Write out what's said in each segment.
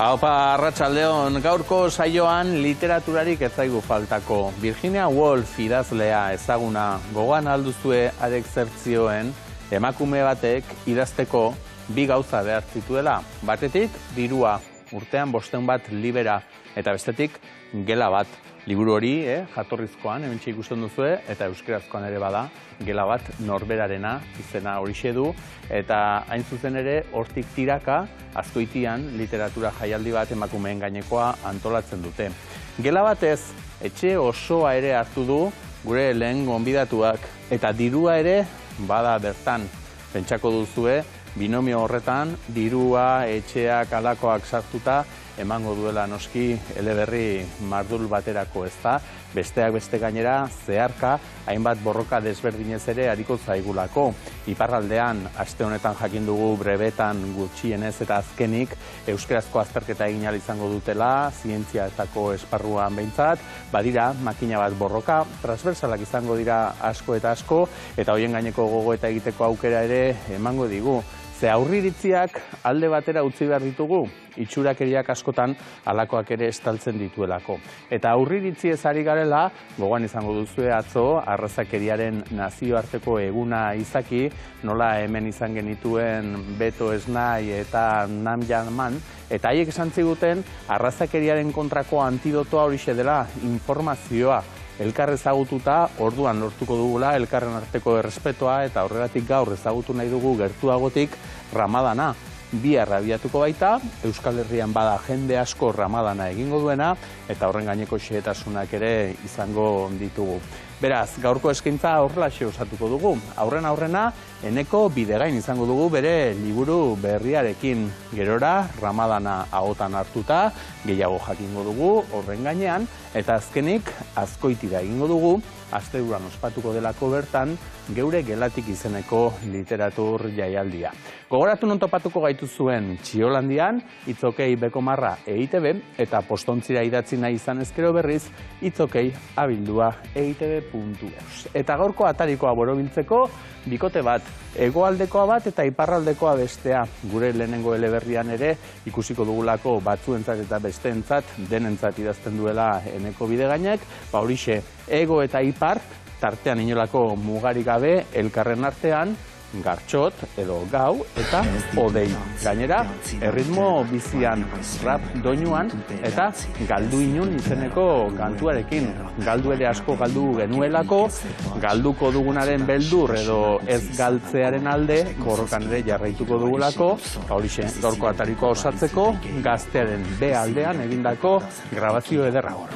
Aupa, arratsaldeon, gaurko saioan literaturarik ez zaigu faltako. Virginia Woolf idazlea ezaguna gogoan alduzue arek zertzioen emakume batek idazteko bi gauza behar zituela. Batetik, dirua, urtean 500 bat libera, eta bestetik, gela bat. Liburu hori, jatorrizkoan, hementxe ikusten duzue, eta euskerazkoan ere bada, gela bat norberarena izena horixe du, eta hain zuzen ere, hortik tiraka, Azkoitian literatura jaialdi bat emakumeen gainekoa antolatzen dute. Gela batez, etxe osoa ere hartu du gure lehen gonbidatuak, eta dirua ere bada bertan. Pentsako duzue, binomio horretan, dirua, etxeak, alakoak sartuta, emango duela noski eleberri mardul baterako ez da, besteak beste gainera zeharka hainbat borroka desberdinez ere ariko zaigulako. Iparraldean, aste honetan jakin dugu brebetan gutxienez eta azkenik euskerazko azterketa egin ahal izango dutela, zientziatako esparruan behintzat, badira makina bat borroka, transversalak izango dira asko eta asko, eta hoien gaineko gogoeta egiteko aukera ere emango digu. Ze aurriritziak alde batera utzi behar ditugu, itxurakeriak askotan halakoak ere estaltzen dituelako. Eta aurriritziez ari garela, gogoan izango duzue atzo, arrazakeriaren nazioarteko eguna izaki, nola hemen izan genituen Beto Esnai eta Nam Jaman, eta haiek esan ziguten arrazakeriaren kontrako antidotoa horixe dela informazioa. Elkar ezagututa, orduan lortuko dugula, elkarren arteko errespetoa, eta horregatik gaur ezagutu nahi dugu gertuagotik Ramadana. Bihar abiatuko baita, Euskal Herrian bada jende asko Ramadana egingo duena, eta horren gaineko xehetasunak ere izango ditugu. Beraz, gaurko eskaintza horrelaxe osatuko dugu. Aurrena, Eneko Bidegain izango dugu bere liburu berriarekin. Gerora, Ramadana ahotan hartuta, gehiago jakingo dugu horren gainean, eta azkenik, Azkoitira egingo dugu, asteburuan ospatuko delako bertan, geure gelatik izeneko literatur jaialdia. Gogoratu non topatuko gaitu zuen Txiolandian, itzokei bekomarra EITB, eta postontzira idatzi nahi izan ezkero berriz, itzokei abildua eitb.eus. Eta gaurko atarikoa borobiltzeko, bikote bat, hegoaldekoa bat eta iparraldekoa bestea. Gure lehenengo eleberrian ere ikusiko dugulako batzuentzat eta besteentzat, denentzat idazten duela Eneko Bidegainek, horixe, ego eta ipar, tartean inolako mugarik gabe, elkarren artean, gartxot edo gau eta odei. Gainera, erritmo bizian, rap doinuan eta galdu inun izeneko kantuarekin. Galdu ere asko galdu genuelako, galduko dugunaren beldur edo ez galtzearen alde, borrokan ere jarraituko dugulako, horixe, gaurko atarikoa osatzeko, Gaztearen B aldean egindako grabazio ederra hor.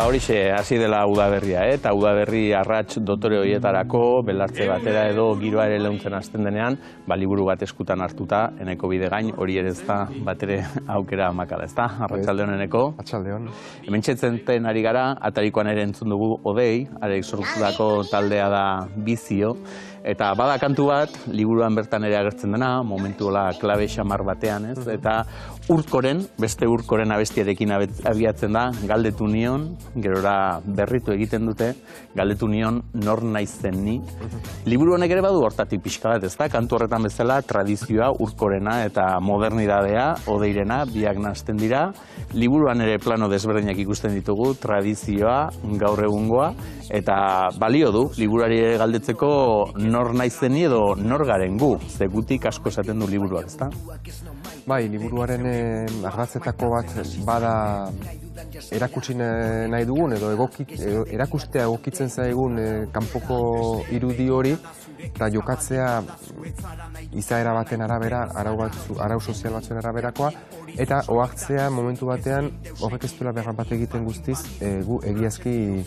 Horixe, hasi dela udaberria, eta udaberri arrats dotore horietarako, belartze batera edo giroa ere leuntzen hasten denean, liburu bat eskutan hartuta, Eneko Bidegain, hori ere ez da batere aukera makala, ez da? Arratsaldeon Eneko? Arratsaldeon. Hemen txetzen ari gara, atarikoan ere entzun dugu odei, arek sortutako taldea da Bizio, Eta bada kantu bat, liburuan bertan ere agertzen dena, momentuola klabe xamar batean, ez? Eta Urkoren, beste Urkoren abestiarekin abiatzen da, galdetu nion, gerora berritu egiten dute, galdetu nion nor naizen ni. Liburu honek ere badu hortatik pixka bat, ez da? Kantu horretan bezala, tradizioa, Urkorena eta modernidadea, Odeirena, biak nahasten dira. Liburuan ere plano desberdinak ikusten ditugu, tradizioa, gaur egungoa, eta balio du, liburuari ere galdetzeko nor naizen ni edo nor garen gu, ze gutik asko esaten du liburuak, ez da? Bai, liburuaren ardatzetako bat bada erakutsi nahi dugun edo erakustea egokitzen zaigun kanpoko irudi hori eta jokatzea izaera baten arabera, arau sozial batzuen araberakoa eta ohartzea momentu batean horrek ez duela behar bat egiten guztiz gu egiazki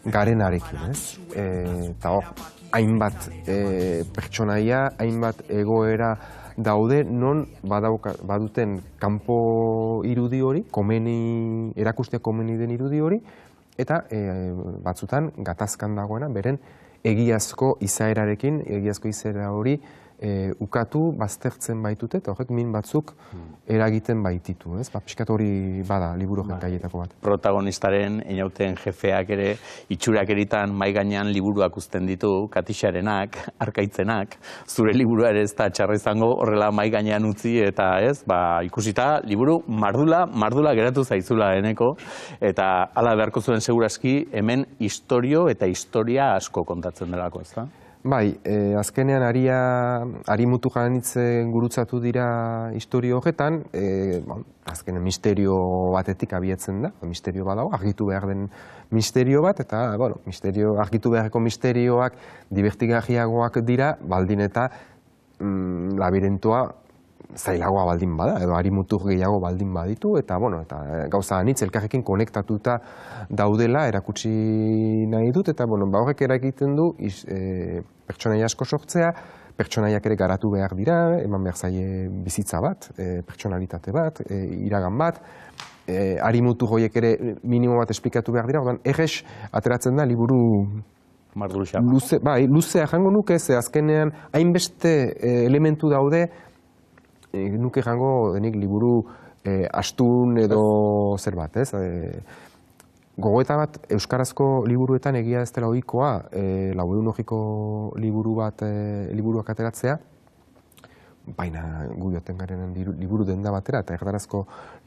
garenarekin, ez? Eta hor, hainbat pertsonaia, hainbat egoera daude non baduten kanpo irudi hori, erakustea komeni den irudi hori, eta batzutan gatazkan dagoena, beren egiazko izaerarekin, egiazko izaera hori ukatu, baztertzen baitute, eta horrek min batzuk eragiten baititu, ez? Piskat hori bada liburu gaietako bat. Protagonistaren, inauten jefeak ere, itxurak eritan mai gainean liburuak uzten ditu, katixarenak, arkaitzenak, zure liburua ere ez da txarra izango horrela mai gainean utzi, eta ez, ikusita, liburu mardula geratu zaizula eneko, eta hala beharko zuen seguraski, hemen historio eta historia asko kontatzen delako, ez da? Bai, azkenean ari mutu janitzen gurutzatu dira historio horretan, azkenean misterio batetik abiatzen da, misterio badago, argitu behar den misterio bat, eta argitu beharreko misterioak divertigarriagoak dira, baldin eta labirintoa zailagoa baldin bada, edo ari mutu gehiago baldin baditu, eta gauza anitz elkarrekin konektatuta daudela erakutsi nahi dut, eta horrek eragiten du pertsonaia asko sortzea, pertsonaiak ere garatu behar dira, eman behar zaie bizitza bat, pertsonalitate bat, iragan bat, ari mutu goiek ere minimo bat esplikatu behar dira, errez ateratzen da liburu luzea jango nuke, ze azkenean hainbeste elementu daude, nuke jango denik liburu astun edo zer bat, ez? Gogoeta bat, euskarazko liburuetan egia ez dela ohikoa, laudunogiko liburuak ateratzea, baina gu joten garen liburu denda batera, eta erdarazko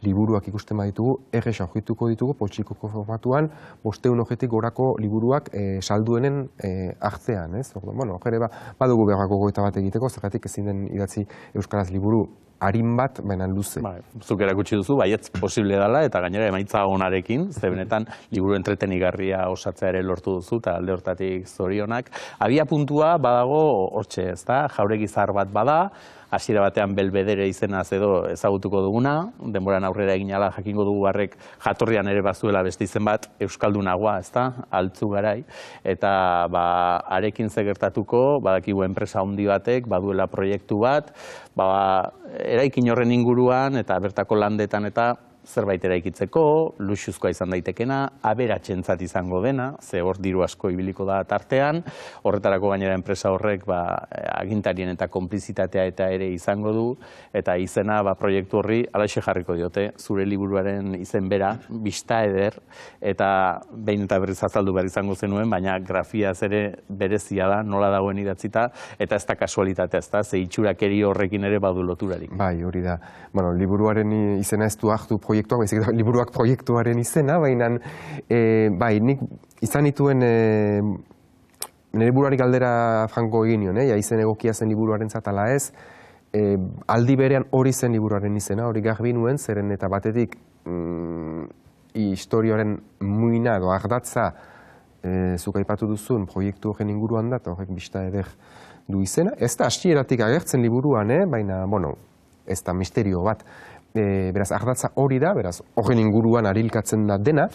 liburuak ikusten baditugu, errez aurkituko ditugu, poltsikoko formatuan, 500 gorako liburuak salduenen artean, ez? Jere badugu behar gogoeta bat egiteko, zergatik ezin den idatzi euskaraz liburu harin bat, baina luze. Zuk erakutsi duzu, baietz posible dela, eta gainera emaitza onarekin, ze benetan liburu entretenigarria osatzea ere lortu duzu, eta alde hortatik zorionak. Abia puntua badago hortxe, ez da? Jauregi zahar bat bada, hasiera batean Belvedere izenaz edo ezagutuko duguna, denboran aurrera egin ala jakingo dugu barrek jatorrian ere bazuela beste izen bat, Euskaldunagoa, ez da? Altzu garai, eta arekin zegertatuko, badakigu enpresa handi batek, baduela proiektu bat, eraikin horren inguruan eta bertako landetan eta zerbait eraikitzeko, luxuzkoa izan daitekena, aberatsentzat izango dena, ze hor diru asko ibiliko da tartean, horretarako gainera enpresa horrek agintarien eta konplizitatea eta ere izango du, eta izena proiektu horri alaxe jarriko diote, zure liburuaren izen bera, bista eder, eta behin eta berriz azaldu behar izango zenuen, baina grafiaz ere berezia da, nola dagoen idatzita, eta ez da kasualitatea, ez da, ze itxurakeri horrekin ere badu loturarik. Bai, hori da. Liburuaren izena ez du hartu proiektuak, baizik da liburuak proiektuaren izena, baina nik izan nituen nire buruari galdera franko egin nion, izen egokia zen liburuaren zatala ez, aldi berean hori zen liburuaren izena, hori garbi nuen, zeren eta batetik historioaren muina edo ardatza zuk aipatu duzun proiektu horren inguruan da, eta horrek bista eder du izena. Ez da hasieratik agertzen liburuan, baina, ez da misterio bat. Beraz, ardatza hori da, beraz, horren inguruan arilkatzen da dena,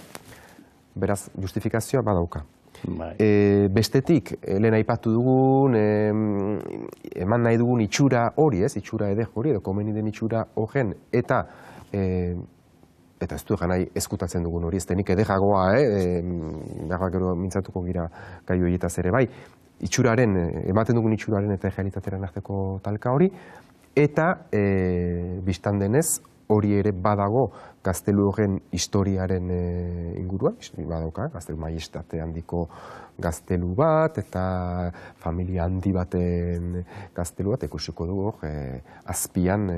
beraz, justifikazioa badauka. Bestetik, lehen aipatu dugun, eman nahi dugun itxura hori, itxura eder hori, edo komeni den itxura horren, eta ez du egan nahi eskutatzen dugun hori, ez denik ederagoa, gero mintzatuko gira gai horietaz ere bai. itxuraren, ematen dugun itxuraren eta errealitatearen arteko talka hori, eta bistan denez, hori ere badago gaztelu horren historiaren inguruan, badauka, gaztelu maiestate handiko gaztelu bat, eta familia handi baten gaztelu bat, ikusiko dugu azpian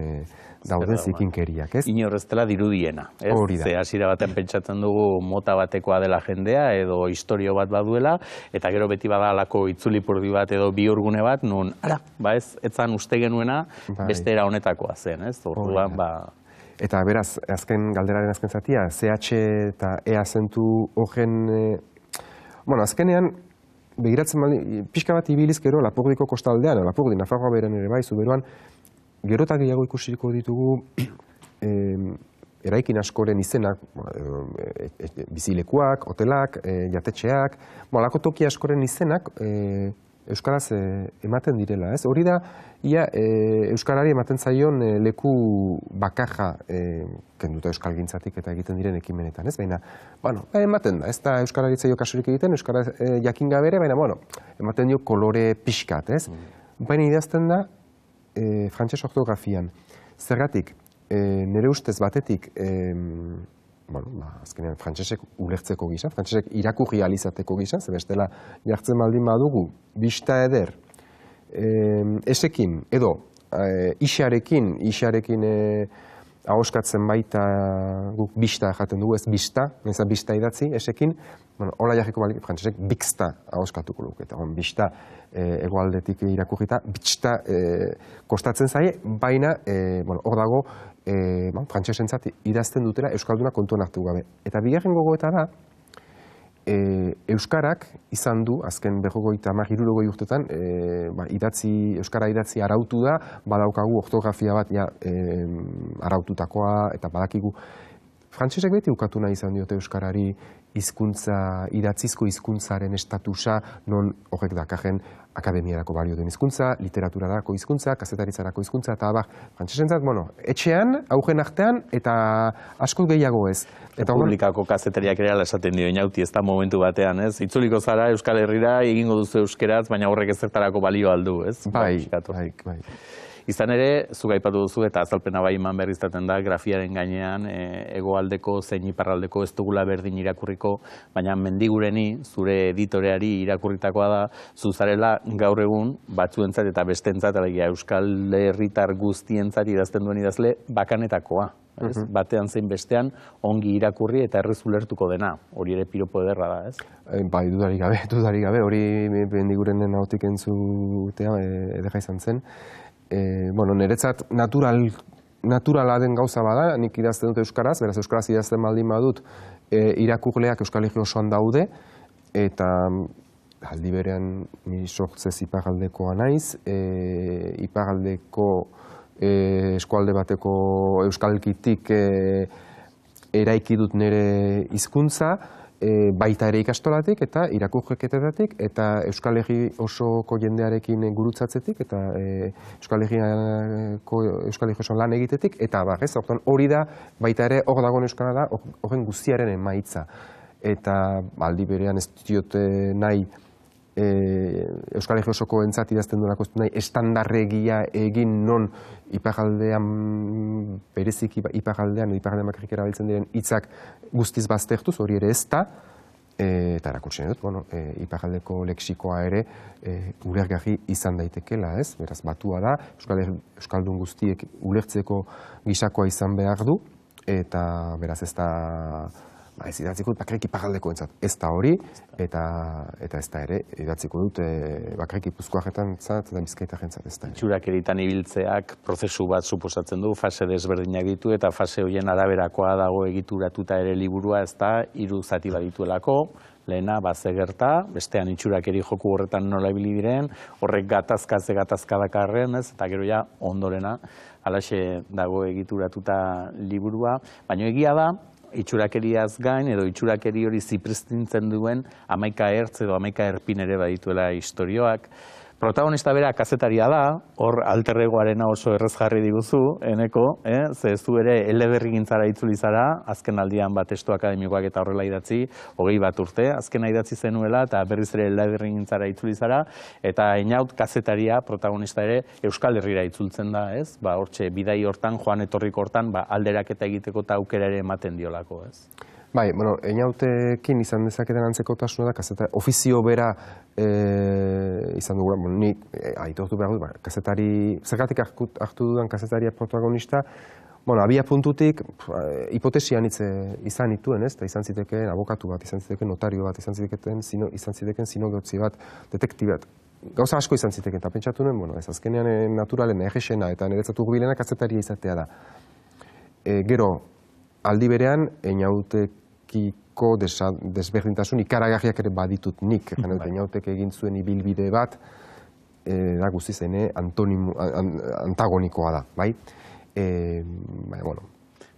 dauden zikinkeriak, ez? Inor ez dela dirudiena, ez? Hori da. Ze hasiera batean pentsatzen dugu mota batekoa dela jendea, edo istorio bat baduela, eta gero beti badalako itzulipurdi bat edo bihurgune bat, nun, ara, ba ez, etzan uste genuena, beste era honetakoa zen, ez? Orduan, ba... Eta beraz, galderaren azken zatia, CH eta E azentu horren... Bueno, azkenean, begiratzen pixka bat ibiliz gero Lapurdiko kostaldean, Lapurdi, Nafarroa beran ere bai, Zuberoan, gero eta gehiago ikusiko ditugu eraikin askoren izenak, bizilekuak, hotelak, jatetxeak, alako toki askoren izenak Euskaraz ematen direla, ez? Hori da, ia Euskarari ematen zaion leku bakarra kenduta euskalgintzatik eta egiten diren ekimenetan, ez? Baina, bueno, ematen da, ez da Euskarari zaio kasurik egiten, Euskara jakin gabe ere, baina, bueno, ematen dio kolore pixkat, ez? Baina idazten da frantses ortografian. Zergatik, nire ustez batetik, azkenean frantsesek ulertzeko gisa, frantsesek irakurri alizateko gisa, ze bestela jartzen baldin badugu, bista eder, esekin, edo isarekin ahoskatzen baita guk bista jaten dugu, ez bista, neza bista idatzi, esekin, hola jarriko baldin, frantsesek bixta ahoskatuko luke, eta bista egoaldetik irakurrita, bixta kostatzen zaie, baina hor dago, frantsesentzat idazten dutela Euskalduna kontuan hartu gabe. Eta bigarren gogoeta da, Euskarak izan du, azken 50-60 urtetan, Euskara idatzi arautu da, badaukagu ortografia bat araututakoa, eta badakigu. Frantsesek beti ukatu nahi izan diote Euskarari idatzizko hizkuntzaren estatusa, non horrek dakarren akademiarako balio den hizkuntza, literaturarako hizkuntza, kazetaritzarako hizkuntza, eta frantsesentzat, etxean, augen artean, eta asko gehiago ez. Publikako kazetariak ere ala esaten dio, inauti ez da momentu batean, ez? Itzuliko zara Euskal Herrira, egingo duzu euskeraz, baina horrek ezertarako balio aldu, ez? Bai. Izan ere, zuk aipatu duzu eta azalpena bai eman berri izaten da, grafiaren gainean, hegoaldeko zein iparraldeko ez dugula berdin irakurriko, baina mendigureni, zure editoreari irakurritakoa da, zuzarela gaur egun batzuentzat eta bestentzat, alegia Euskal Herritar guztientzat idazten duen idazle bakanetakoa. Batean zein bestean, ongi irakurri eta errez ulertuko dena. Hori ere piropo ederra da, ez? Bai, dudarik gabe, hori mendigurenen hautik entzutea edera izan zen. Niretzat naturala den gauza bada, nik idazten dut Euskaraz, beraz Euskaraz idazten baldin badut, irakurleak Euskal Herri osoan daude, eta aldi berean ni sortzez iparraldekoa naiz, iparraldeko eskualde bateko euskalkitik eraiki dut nire hizkuntza, baita ere ikastolatik eta irakurketetatik eta Euskal Herri osoko jendearekin gurutzatzetik eta Euskal Herri oso lan egitetik eta hori da baita ere hor dagoen euskara da horren guztiaren emaitza eta aldi berean ez diote nahi Euskal Herri osoko entzat idazten duelako nahi estandarregia egin non iparraldean bereziki iparraldean bakarrik erabiltzen diren hitzak guztiz baztertuz, hori ere ez da, eta erakurtzen dut, iparraldeko leksikoa ere ulergarri izan daitekela, ez? Beraz, batua da, Euskaldun guztiek ulertzeko gisakoa izan behar du, eta beraz ez da, ez idatziko dut bakarrik iparraldeko entzat. Ez da hori, eta ez da ere, idatziko dut bakarrik Gipuzkoaretan entzat eta Bizkaitarren entzat ez da. Itxurak eritan ibiltzeak prozesu bat suposatzen du, fase desberdinak ditu eta fase horien araberakoa dago egituratuta ere liburua, ez da, 3 zati badituelako, lehena bazegerta, bestean itxurakeri joku horretan nola ibili diren, horrek gatazka dakarren, ez, eta gero ja ondorena, halaxe dago egituratuta liburua, baina egia da, itxurakeriaz gain edo itxurakeri hori zipristintzen duen 11 ertz edo 11 erpin ere badituela istorioak. Protagonista bera kazetaria da, hor alterregoarena oso errez jarri diguzu, eneko, ze ez du ere eleberrigintzara itzuli zara, azken aldian testu akademikoak eta horrela idatzi, 21 urte, azkena idatzi zenuela eta berriz ere eleberrigintzara itzuli zara, eta Einaut kazetaria, protagonista ere, Euskal Herrira itzultzen da, ez? Hortxe, bidai hortan, joan etorriko hortan, alderaketa egiteko eta aukera ere ematen diolako, ez? Bai, Einautekin izan dezaketen antzekotasuna da, ofizio bera izan dugu, nik aitortu behar dut, kazetari, zergatik hartu dudan kazetaria protagonista, abia puntutik hipotesian izan nituen, ez? Izan zitekeen abokatu bat, izan zitekeen notario bat, izan zitekeen zinegotzi bat, detektibat. Gauza asko izan zitekeen, eta pentsatu nuen, ez azkenean naturalen egesena eta niretzatu gubilena kazetaria izatea da. Gero, aldi berean, Einautekiko desberdintasun ikaragarriak ere baditut nik. Einautek egin zuen ibilbide bat, da guztiz antagonikoa da, bai?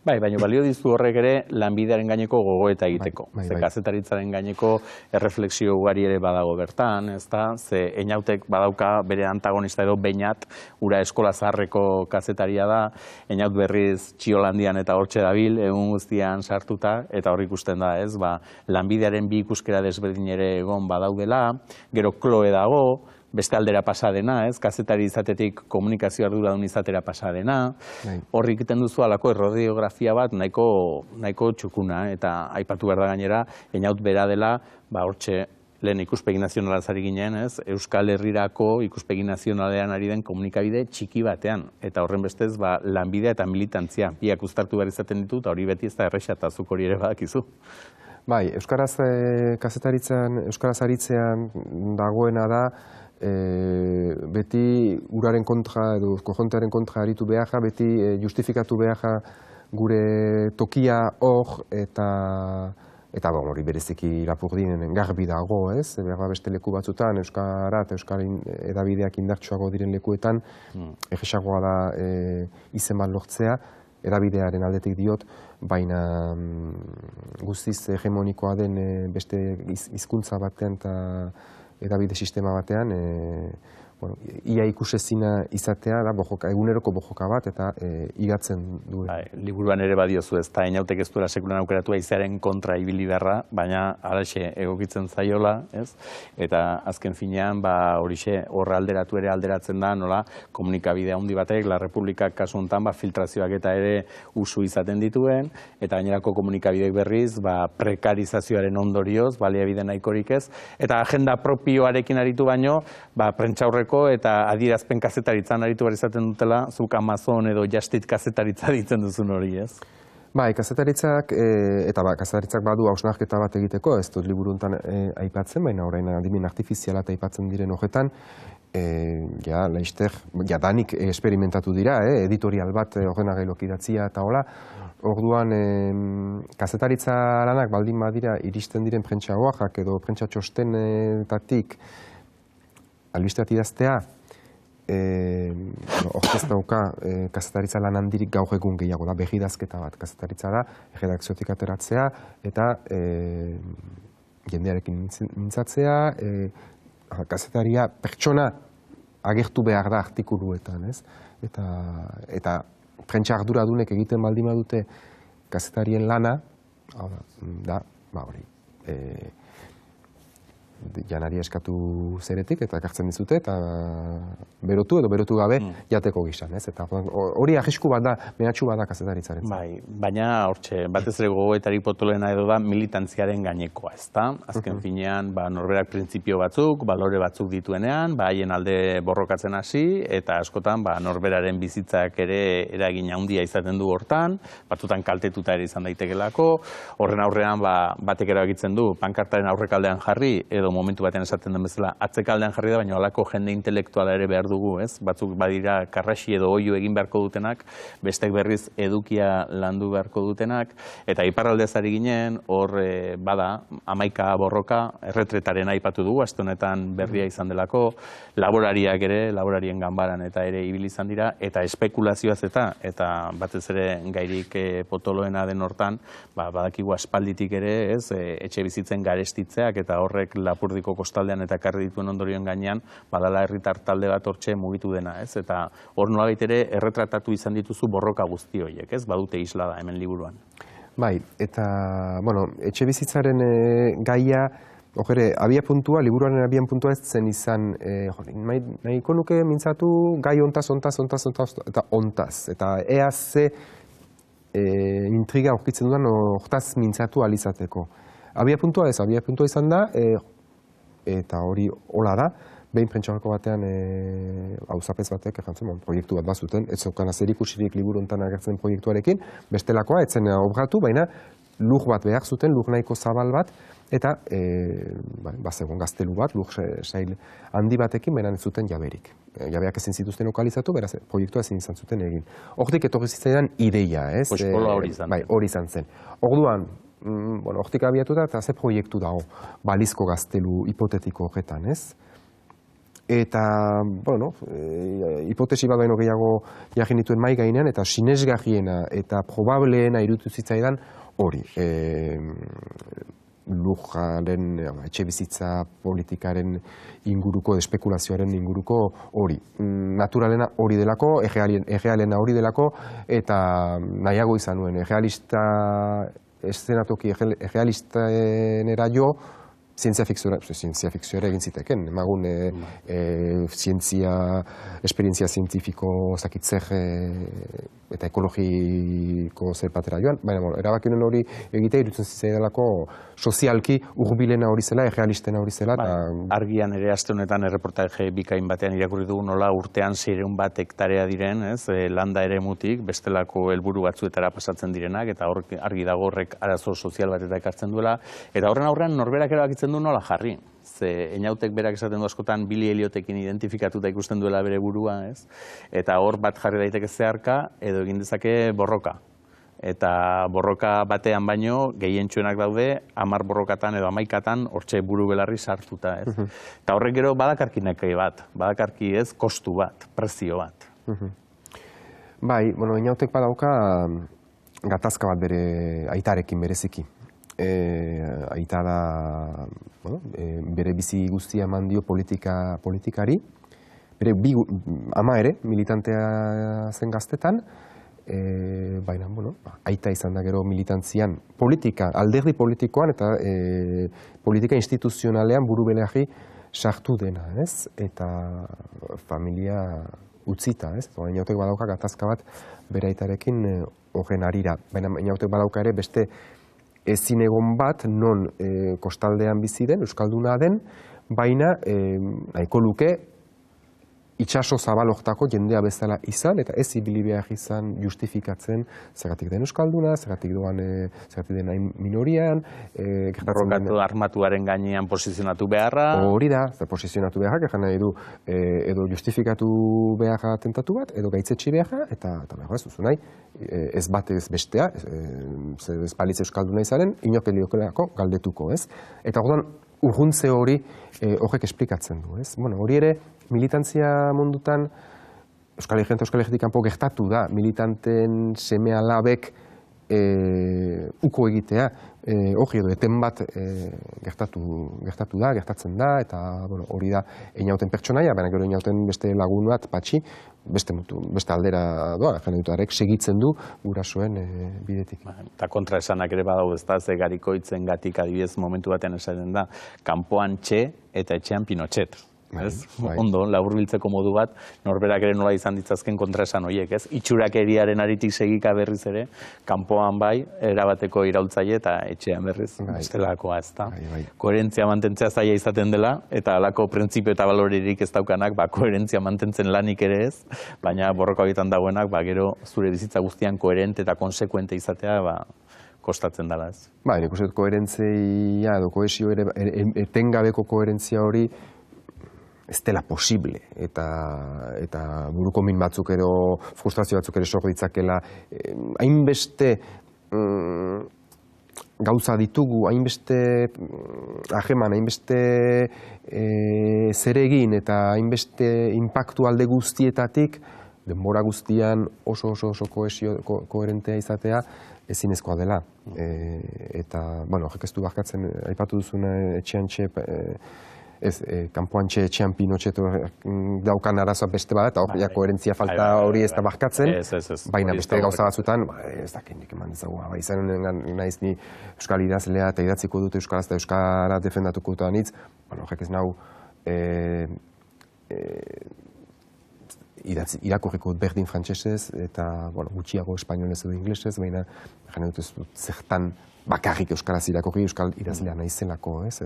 Baina balio dizu horrek ere lanbidearen gaineko gogoeta egiteko. Ze kazetaritzaren gaineko erreflexio ugari ere badago bertan, ezta? Ze Einautek badauka bere antagonista edo Beñat, ura eskola zaharreko kazetaria da, Einaut berriz Txiolandian eta hortxe dabil, egun guztian sartuta, eta hor ikusten da, ez? Lanbidearen bi ikuskera desberdin ere egon badaudela, gero Kloe dago, beste aldera pasadena, ez? Kazetari izatetik komunikazio arduradun izatera pasadena. Horri egiten duzu alako erradiografia bat nahiko txukuna, eta aipatu behar da gainera, Einaut bera dela, hortxe, lehen ikuspegi nazionalaz ari ginen, ez? Euskal Herrirako ikuspegi nazionalean ari den komunikabide txiki batean, eta horren bestez, lanbidea eta militantzia. Biak uztartu behar izaten ditu, eta hori beti ez da erresa, eta zuk hori ere badakizu. Bai, Euskaraz aritzean dagoena da, beti uraren kontra edo kojontearen kontra aritu behar, beti justifikatu behar gure tokia hor eta hori bereziki Lapurdinen garbi dago, ez? Beste leku batzutan, Euskara eta Euskal edabideak indartsuago diren lekuetan, egesagoa da izen bat lortzea, edabidearen aldetik diot, baina guztiz hegemonikoa den beste hizkuntza batean eta edabide sistema batean, ia ikusezina izatea da eguneroko bojoka bat eta igatzen duen. Liburuan ere badiozu ez, eta Einautek ez duela sekulan aukeratu haizearen kontra ibili beharra, baina halaxe egokitzen zaiola, ez? Eta azken finean, horixe horra alderatu ere alderatzen da, nola, komunikabide handi batek, La Republikak kasu honetan, filtrazioak eta ere usu izaten dituen, eta gainerako komunikabidek berriz, prekarizazioaren ondorioz, baliabide nahikorik ez, eta agenda propioarekin aritu baino, prentsaurreko eta adierazpen kazetaritzan aritu behar izaten dutela, zuk Amazon edo Justit kazetaritza ditzen duzun hori, ez? Bai, kazetaritzak, eta kazetaritzak badu hausnarketa bat egiteko, ez dut liburu honetan aipatzen, baina orain adimen artifiziala eta aipatzen diren horretan, danik esperimentatu dira, editorial bat ordenagailok idatzia eta hola, orduan kazetaritza lanak baldin badira iristen diren prentsagoak edo prentsa txostenetatik albisteat idaztea, orkez dauka kazetaritza lan handirik gaur egun gehiago da, begidazketa bat kazetaritza da, redakziotik ateratzea, eta jendearekin mintzatzea, kazetaria pertsona agertu behar da artikuluetan, ez? Eta prentsa arduradunek egiten baldin badute kazetarien lana, da, hori, janari eskatu zeretik eta ekartzen dizute eta berotu edo berotu gabe jateko gizan, ez? Eta hori arrisku bat da, mehatxu bat da kazetaritzaren. Bai, baina hortxe, batez ere gogoetarik potolena edo da militantziaren gainekoa, ezta? Azken finean, norberak printzipio batzuk, balore batzuk dituenean, haien alde borrokatzen hasi, eta askotan norberaren bizitzak ere eragin handia izaten du hortan, batzutan kaltetuta ere izan daitekelako, horren aurrean batek erabakitzen du, pankartaren aurrekaldean jarri, edo momentu batean esaten den bezala, atzekaldean jarri da, baina halako jende intelektuala ere behar dugu, ez? Batzuk badira karraxi edo oihu egin beharko dutenak, bestek berriz edukia landu beharko dutenak, eta iparraldez ari ginen, hor bada, 11 borroka, erretretaren aipatu dugu, aste honetan berria izan delako, laborariak ere, laborarien ganbaran eta ere ibili izan dira, eta espekulazioaz eta batez ere gairik potoloena den hortan, badakigu aspalditik ere, ez, etxe bizitzen garestitzeak eta horrek Lapurdiko kostaldean eta ekarri dituen ondorioen gainean, badala herritar talde bat hortxe mugitu dena, ez? Eta hor nolabait ere erretratatu izan dituzu borroka guzti horiek, ez? Badute isla da hemen liburuan. Bai, eta, bueno, etxe bizitzaren gaia, hori, liburuaren abian puntua ez zen izan, nahiko nuke mintzatu gai ontaz, eta ontaz. Eta ea ze intriga aurkitzen dudan hortaz mintzatu alizateko. Abia puntua izan da, eta hori hola da, behin prentxaurreko batean hauzapez batek errantzen, proiektu bat bazuten, ez zeukan azerikusirik liburu hontan agertzen proiektuarekin, bestelakoa, etzen obratu, baina lur bat behar zuten, lur nahiko zabal bat, eta bazegon gaztelu bat, lur sail handi batekin, baina ez zuten jaberik. Jabeak ezin zituzten lokalizatu, beraz, proiektua ezin izan zuten egin. Hortik etorri zitzaidan ideia, ez? Hori izan zen. Bai, hori izan zen. Orduan, hortik abiatuta, eta ze proiektu dago, balizko gaztelu hipotetiko horretan, ez? Eta, bueno, hipotesi bat baino gehiago jarri nituen mai gainean, eta sinesgarriena eta probableena iruditu zitzaidan hori. Lujaren, etxe bizitza politikaren inguruko, espekulazioaren inguruko hori. Naturalena hori delako, errealena hori delako, eta nahiago izan nuen, errealistenera jo, zientzia fikzioa egin ziteken, emagun esperientzia zientifiko zakitzer eta ekologiko zer batera joan, baina erabakinen hori egitea irutzen zitzaidalako sozialki urbilena hori zela, errealistena hori zela. Argian ere aste honetan erreportaje bikain batean irakurri dugu nola urtean 600 hektarea diren, landa eremutik, bestelako helburu batzuetara pasatzen direnak, eta argi dago horrek arazo sozial bat eta ekartzen duela, eta horren aurrean norberak erabakitzen du nola jarri. Ze Eñautek berak esaten du askotan Billy Elliotekin identifikatuta ikusten duela bere burua, ez? Eta hor bat jarri daiteke zeharka edo egin dezake borroka. Eta borroka batean baino gehientsuenak daude 10 borrokatan edo 11katan hortxe buru belarri sartuta, ez? Eta horrek gero badakarki bat, badakarki ez kostu bat, prezio bat. Bai, bueno, Eñautek badauka gatazka bat bere aitarekin bereziki. Aita da bere bizi guztia eman dio politikari, bere ama ere militantea zen gaztetan, baina aita izan da gero militantzian alderdi politikoan eta politika instituzionalean buru belarri sartu dena, ez? Eta familia utzita, ez? Eñautek badauka gatazka bat bere aitarekin horren arira, baina Eñautek badauka ere beste ezin egon bat non kostaldean bizi den, euskalduna den, baina nahiko luke itxaso zabal hortako jendea bezala izan, eta ez ibili behar izan justifikatzen zergatik den euskalduna, zergatik den hain minorian. Borrokatu armatuaren gainean posizionatu beharra. Hori da, posizionatu beharra, egan nahi du, edo justifikatu beharra tentatu bat, edo gaitzetsi beharra, eta behar ez duzu nahi, ez bat ez bestea, ez balitz euskalduna izaren, inok heliokelako galdetuko, ez? Eta orduan, urruntze hori horrek esplikatzen du, ez? Bueno, hori ere, militantzia mundutan, Euskal Herrian eta Euskal Herritik kanpo gertatu da, militanten seme alabek uko egitea, hori edo, eten bat gertatzen da, eta hori da Eñauten pertsonaia, baina gero Eñauten beste lagun bat, patxi, beste aldera doa, jene dutarek segitzen du gurasoen bidetik. Eta kontraesanak ere badau ez da, ze Garikoitzen gatik adibidez momentu batean esaten da, kanpoan Txe eta etxean Pinochet. Ondo, laburbiltzeko modu bat, norberak ere nola izan ditzazken kontraesan horiek, ez? Itxurakeriaren aritik segika berriz ere, kanpoan bai, erabateko iraultzaile eta etxean berriz, bestelakoa, ez da. Koherentzia mantentzea zaila izaten dela, eta halako printzipio eta baloririk ez daukanak, koherentzia mantentzen lanik ere ez, baina borroka horietan dagoenak, gero zure bizitza guztian koherente eta konsekuente izatea, kostatzen dela ez. Nik uste koherentzia edo kohesio etengabeko koherentzia hori ez dela posible, eta buruko min batzuk edo frustrazio batzuk ere sor ditzakela. Hainbeste gauza ditugu, hainbeste ajeman, hainbeste zeregin eta hainbeste inpaktu alde guztietatik, denbora guztian oso kohesio koherentea izatea, ezinezkoa dela. Eta, bueno, horrek ez du barkatzen, aipatu duzuna etxeantxe, kanpoantxe etxean Pinochet daukan arazoa beste bada, eta hor koherentzia falta hori ez da barkatzen, baina beste gauza batzutan, ez dakinik eman dezagu, izan naiz ni euskal idazlea eta idatziko dute euskaraz eta euskara defendatuko dut anitz, horrek ez nahu irakurriko dut berdin frantsesez eta gutxiago espainolez edo inglesez, baina jane dut ez dut zertan bakarrik euskaraz irakurri, euskal idazlea naizelako, ez?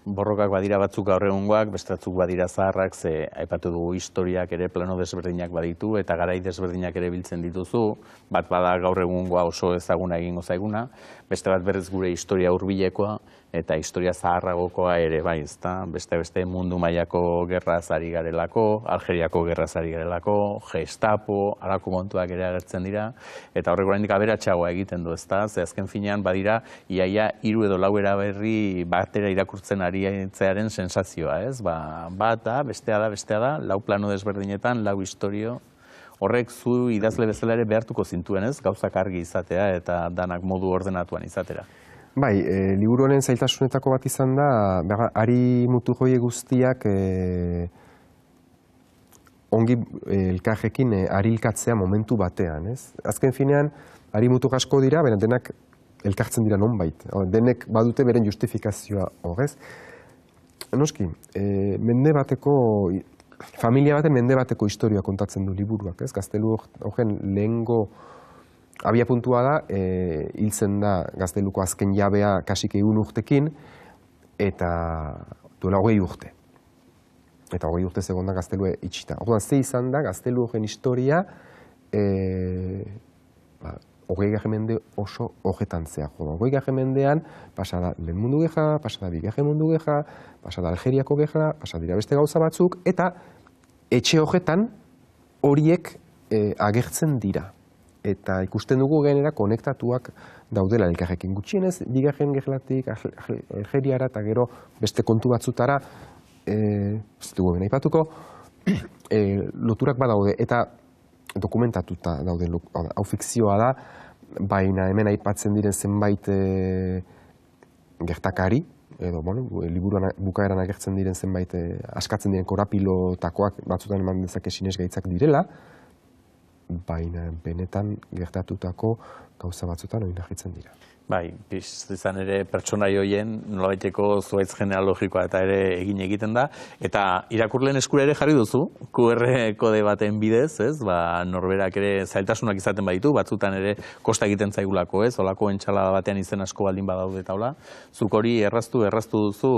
Borrokak badira batzuk gaur egungoak, beste batzuk badira zaharrak, ze aipatu dugu historiak ere plano desberdinak baditu eta garai desberdinak ere biltzen dituzu, bat bada gaur egungoa oso ezaguna egingo zaiguna, beste bat berriz gure historia hurbilekoa eta historia zaharragokoa ere, bai, ezta? Beste mundu mailako gerraz ari garelako, Algeriako gerraz ari garelako, Gestapo, halako kontuak ere agertzen dira, eta horrek oraindik aberatsagoa egiten du, ezta? Ze azken finean badira iaia 3 edo 4 eraberri batera irakurtzen ari aitzearen sensazioa, ez? Bata, bestea da, 4 plano desberdinetan, 4 historio. Horrek zu idazle bezala ere behartuko zintuen, ez? Gauzak argi izatea eta danak modu ordenatuan izatera. Bai, liburu honen zailtasunetako bat izan da, ari mutu joie guztiak ongi elkarrekin arilkatzea momentu batean, ez? Azken finean, ari mutu asko dira, baina denak elkartzen dira nonbait. Denek badute beren justifikazioa horrez. Noski, familia baten mende bateko historia kontatzen du liburuak, ez? Gaztelu horren lehengo abia puntua da, hiltzen da Gazteluko azken jabea kasik 1 urtekin, eta duela 20 urte. Eta 20 urte segonda Gaztelua itxita. Orduan, ze izan da Gaztelu horren historia 20. mende oso horretan zehar. 20. mendean, pasada lehen mundu geha, pasada bigarren mundu geha, pasada Algeriako geha, pasada dira beste gauza batzuk, eta etxe horretan horiek agertzen dira. Eta ikusten dugu gainera konektatuak daudela elkarrekin. Gutxienez, bigarren gerlatik, Algeriara eta gero beste kontu batzutara, ez dugu ben aipatuko, loturak badaude eta dokumentatuta daude. Hau fikzioa da, baina hemen aipatzen diren zenbait gertakari, edo, liburuan bukaeran agertzen diren zenbait askatzen diren korapilotakoak batzutan eman dezake sinesgaitzak direla, baina benetan gertatutako gauza batzutan oinahitzen dira. Bai, izan ere pertsonai horien nolabaiteko zuhaitz genealogikoa eta ere egiten da, eta irakurleen eskura ere jarri duzu, QR kode baten bidez, ez? Norberak ere zailtasunak izaten baditu, batzutan ere kosta egiten zaigulako, ez? Olako entxalada batean izen asko baldin badaude taula. Zuk hori erraztu duzu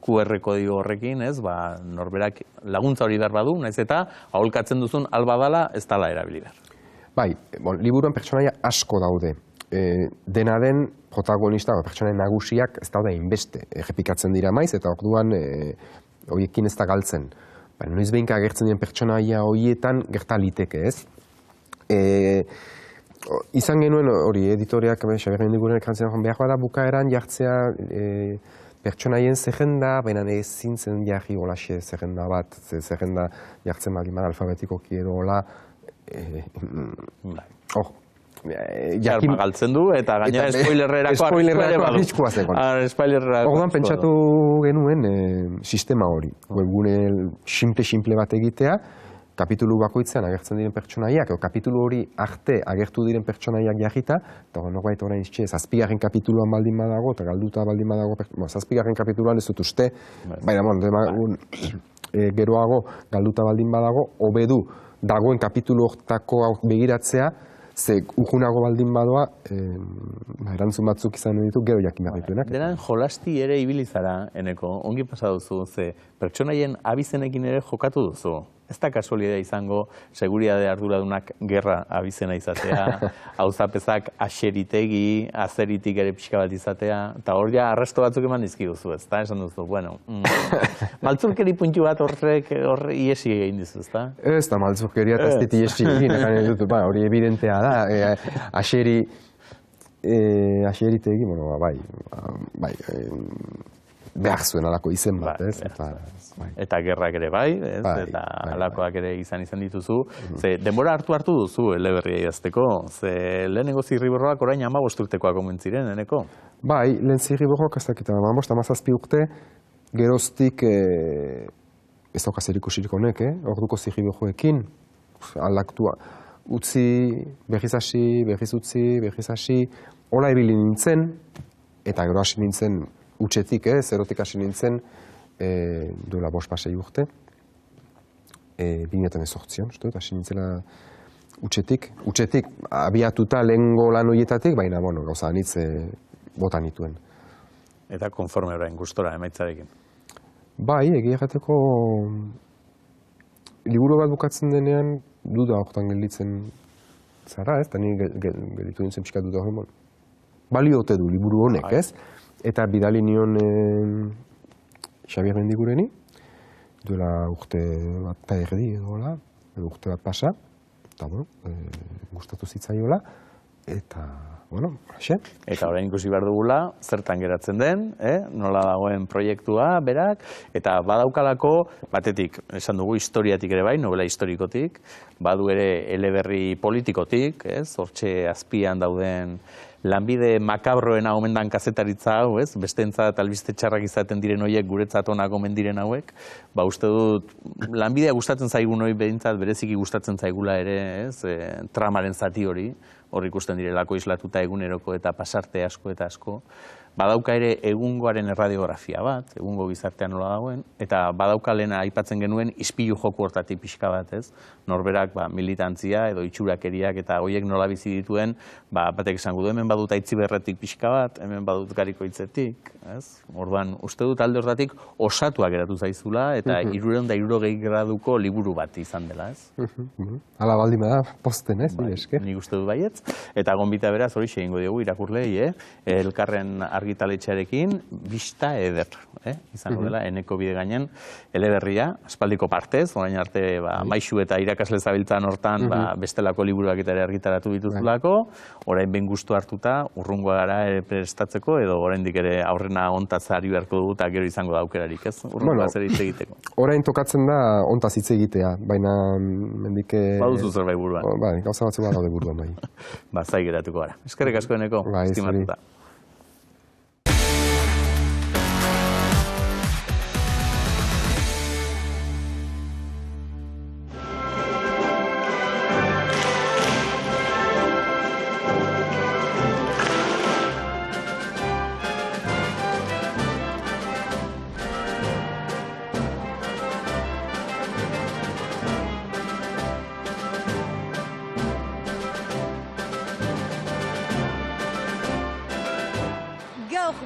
QR kode horrekin, ez? Norberak laguntza hori behar badu, naiz eta aholkatzen duzun alba dala ez dala erabili behar. Bai, liburuan pertsonaia asko daude. Dena den protagonista, pertsonaia nagusiak ez daude inbeste. Errepikatzen dira maiz, eta orduan horiekin ez da galtzen. Baina noiz behinka agertzen diren pertsonaia horietan gerta liteke, ez? Izan genuen hori, editoreak, Xabier Mendiguren ekantzen behar bada bukaeran jartzea pertsonaien zerrenda, baina ezin zen jarri holaxe zerrenda bat, zerrenda jartzen baldin bada alfabetikoki edo hola. Galtzen du, eta gainera spoilerrerako arriskua zegoen. Orduan pentsatu genuen sistema hori. Webgune simple bat egitea, kapitulu bakoitzean agertzen diren pertsonaiak, edo kapitulu hori arte agertu diren pertsonaiak jarrita, eta norbait orain iztxe, 7. kapituluan baldin badago, eta galduta baldin badago, 7. kapituluan ez dut uste, baina geroago galduta baldin badago, hobedu dagoen kapitulu hortako begiratzea, ze urgunago baldin badoa, erantzun batzuk izan ditu, gero jakin behar dituenak. Denan jolasti ere ibili zara, Eneko, ongi pasa duzu, ze pertsonaien abizenekin ere jokatu duzu. Ez da kasualidea izango, seguritate arduradunak gerra abizena izatea, auzapezak Axeritegi, Azeritik ere pixka bat izatea, eta hor ja arrasto batzuk eman dizkiguzu, ez da? Esan duzu, bueno, maltzurkeri puntu bat hor iesi egin dizu, ez da? Ez da maltzurkeria eta ez dit iesi egin, hori evidentea da, Axeritegi, bai, behar zuen alako izen bat, ez? Eta gerrak ere bai, eta alakoak ere izan dituzu. Ze denbora hartu duzu eleberria idazteko, ze lehenengo zirriborroak orain 15 urtekoak omen ziren, eneko? Bai, lehen zirriborroak ez dakit 15-17 urte, geroztik ez dauka zer ikusirik honek, orduko zirriborroekin, aldaktua. Utzi, berriz hasi, berriz utzi, berriz hasi, hola ibili nintzen, eta gero hasi nintzen utxetik, zerotik hasi nintzen, duela 5-6 urte, 2018, hasi nintzela utxetik, abiatuta lehengo lan horietatik, baina, gauza anitz botan nituen. Eta konforme orain gustora emaitzarekin? Bai, egia errateko liburu bat bukatzen denean, duda horretan gelditzen zara, eta ni gelditu nintzen pixka duda horretan. Balio ote du liburu honek, ez? Eta bidali nion Xabier Mendigureni, duela urte bat eta erdi edo urte bat pasa, eta gustatu zitzaiola, eta, hase. Eta orain ikusi behar dugula, zertan geratzen den, nola dagoen proiektua, berak, eta badaukalako, batetik, esan dugu historiatik ere bai, novela historikotik, badu ere eleberri politikotik, hortxe azpian dauden lanbide makabroena omendan kazetaritza hau, besteentzat albiste txarrak izaten diren horiek guretzat onak omen diren hauek, uste dut, lanbidea gustatzen zaigun hori behintzat, bereziki gustatzen zaigula ere, tramaren zati hori, hor ikusten direlako islatuta eguneroko eta pasarte asko eta asko, badauka ere egungoaren erradiografia bat, egungo gizartean nola dagoen, eta badauka lehena aipatzen genuen ispilu joku hortatik pixka bat, norberak militantzia edo itxurakeriak eta horiek nola bizi dituen, batek esango du hemen badut aitziberretik pixka bat, hemen badut gariko hitzetik, orduan uste dut alde hortatik osatuak geratu zaizula eta 360 graduko liburu bat izan dela, Hala baldin bada, posten, eske? Nik uste dut baietz, eta gonbita beraz hori egingo diogu irakurlei, elkarren argitaletxearekin, bista eder, izango dela, eneko bide gainen, eleberria, aspaldiko partez, orain arte maisu eta irakasle zabiltzan hortan bestelako liburuak eta ere argitaratu dituzulako, orain behin gustu hartuta, urrungoa gara prestatzeko, edo oraindik ere aurrena ontaz ari beharko dugu, eta gero izango da aukerarik, urrungoa zer hitz egiteko. Orain tokatzen da ontaz hitz egitea, baina mendik... Baduzu zerbait buruan. Bai, gauza batzuk bat daude buruan, bai. Zai geratuko gara. Eskerrik asko eneko, estimatuta.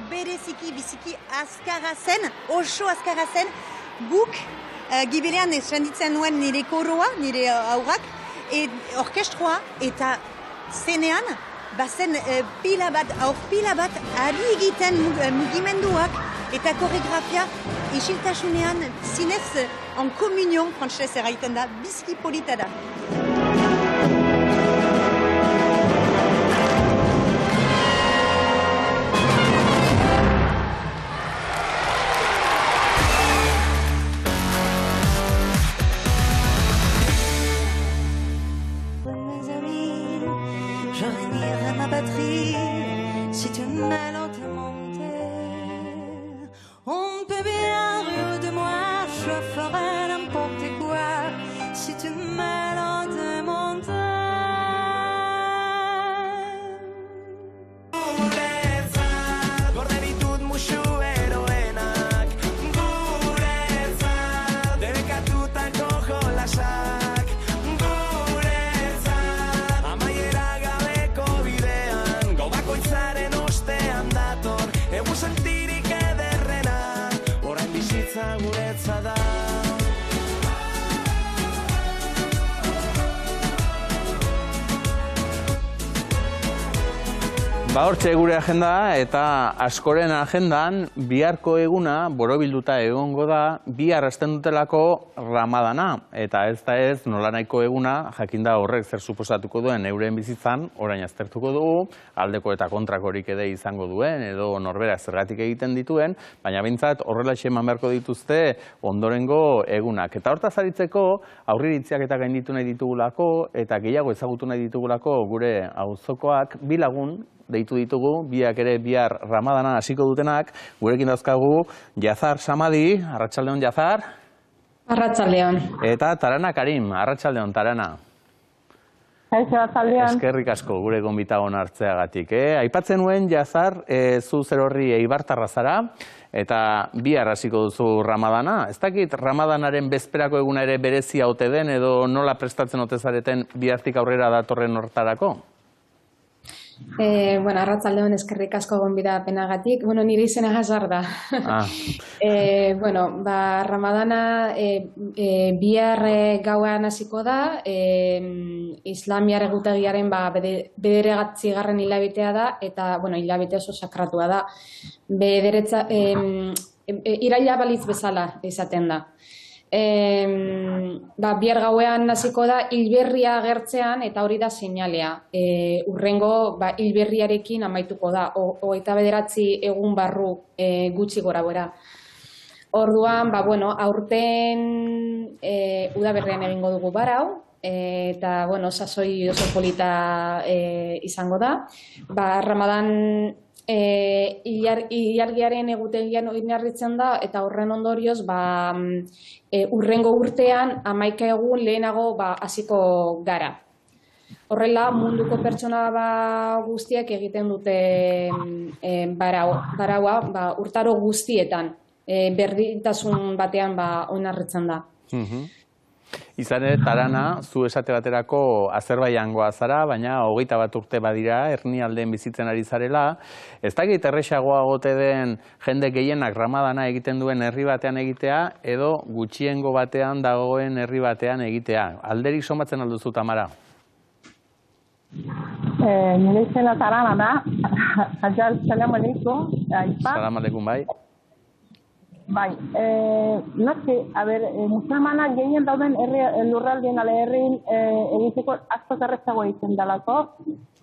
Bereziki biziki azkarra zen, oso azkarra zen, guk gibelean esanditzen nuen nire koroa, nire aurrak, orkestroa eta zenean, bazen pila bat ari egiten mugimenduak eta koreografia isiltasunean zinez en komunion, frantzez erraiten da, biziki polita da. Si tu me mets lentement on peut bien rire de moi, je ferai n'importe quoi. Si tu me mets lentement gorde ditut musu eroenak, guretzat debekatutako jolasak, guretzat amaiera gabeko bidean, gau bakoitzaren ostean dator, egun sentirik ederrena, orain bizitza guretzat da. Hortxe gure agenda eta askoren agendan biharko eguna borobilduta egongo da bihar hasten dutelako Ramadana. Eta ez da ez nolanahiko eguna jakinda horrek zer suposatuko duen euren bizitzan, orain aztertuko dugu, aldeko eta kontrakorik ere izango duen edo norbera zergatik egiten dituen, baina behintzat horrelaxe eman beharko dituzte ondorengo egunak. Eta hortaz aritzeko aurriritziak eta gainditu nahi ditugulako eta gehiago ezagutu nahi ditugulako gure auzokoak bi lagun deitu ditugu, biak ere bihar Ramadana hasiko dutenak, gurekin dauzkagu Jazar Samadi, arratsaldeon Jazar. Arratsaldeon. Eta Tarana Karim, arratsaldeon Tarana. Arratsaldeon. Eskerrik asko gure gonbita hartzeagatik. Aipatzen nuen Jazar, zu zer horri eibartarra zara, eta bihar hasiko duzu Ramadana. Ez dakit Ramadanaren bezperako eguna ere berezia ote den edo nola prestatzen ote zareten bihartik aurrera datorren hortarako? Arratsaldeon, eskerrik asko gonbidapenagatik. Nire izena Hazar da. Ramadana bihar gauean hasiko da, islamiar egutegiaren 9. hilabetea da, eta hilabete oso sakratua da. Iraila balitz bezala izaten da. Bihar gauean hasiko da hilberria agertzean eta hori da seinalea. Urrengo hilberriarekin amaituko da, 29 egun barru gutxi gorabehera. Orduan, aurten udaberrian egingo dugu barau, eta sasoi oso polita izango da. Ramadan ilargiaren egutegian oinarritzen da, eta horren ondorioz urrengo urtean 11 egun lehenago hasiko gara. Horrela, munduko pertsona guztiek egiten dute baraua urtaro guztietan, berdintasun batean oinarritzen da. Izan ere, Tarana, zu esate baterako Azerbaijangoa zara, baina 21 urte badira, hernialdean bizitzen ari zarela. Ez dakit erresagoa gote den jende gehienak Ramadana egiten duen herri batean egitea, edo gutxiengo batean dagoen herri batean egitea. Alderik somatzen alduzu, Tamara? Nire izena Tarana da. Hajar, salam aleikum. Salam aleikum, bai. Bai, noski, musulmanak gehien dauden lurraldien ale herrin egiteko asko errazago egiten dalako.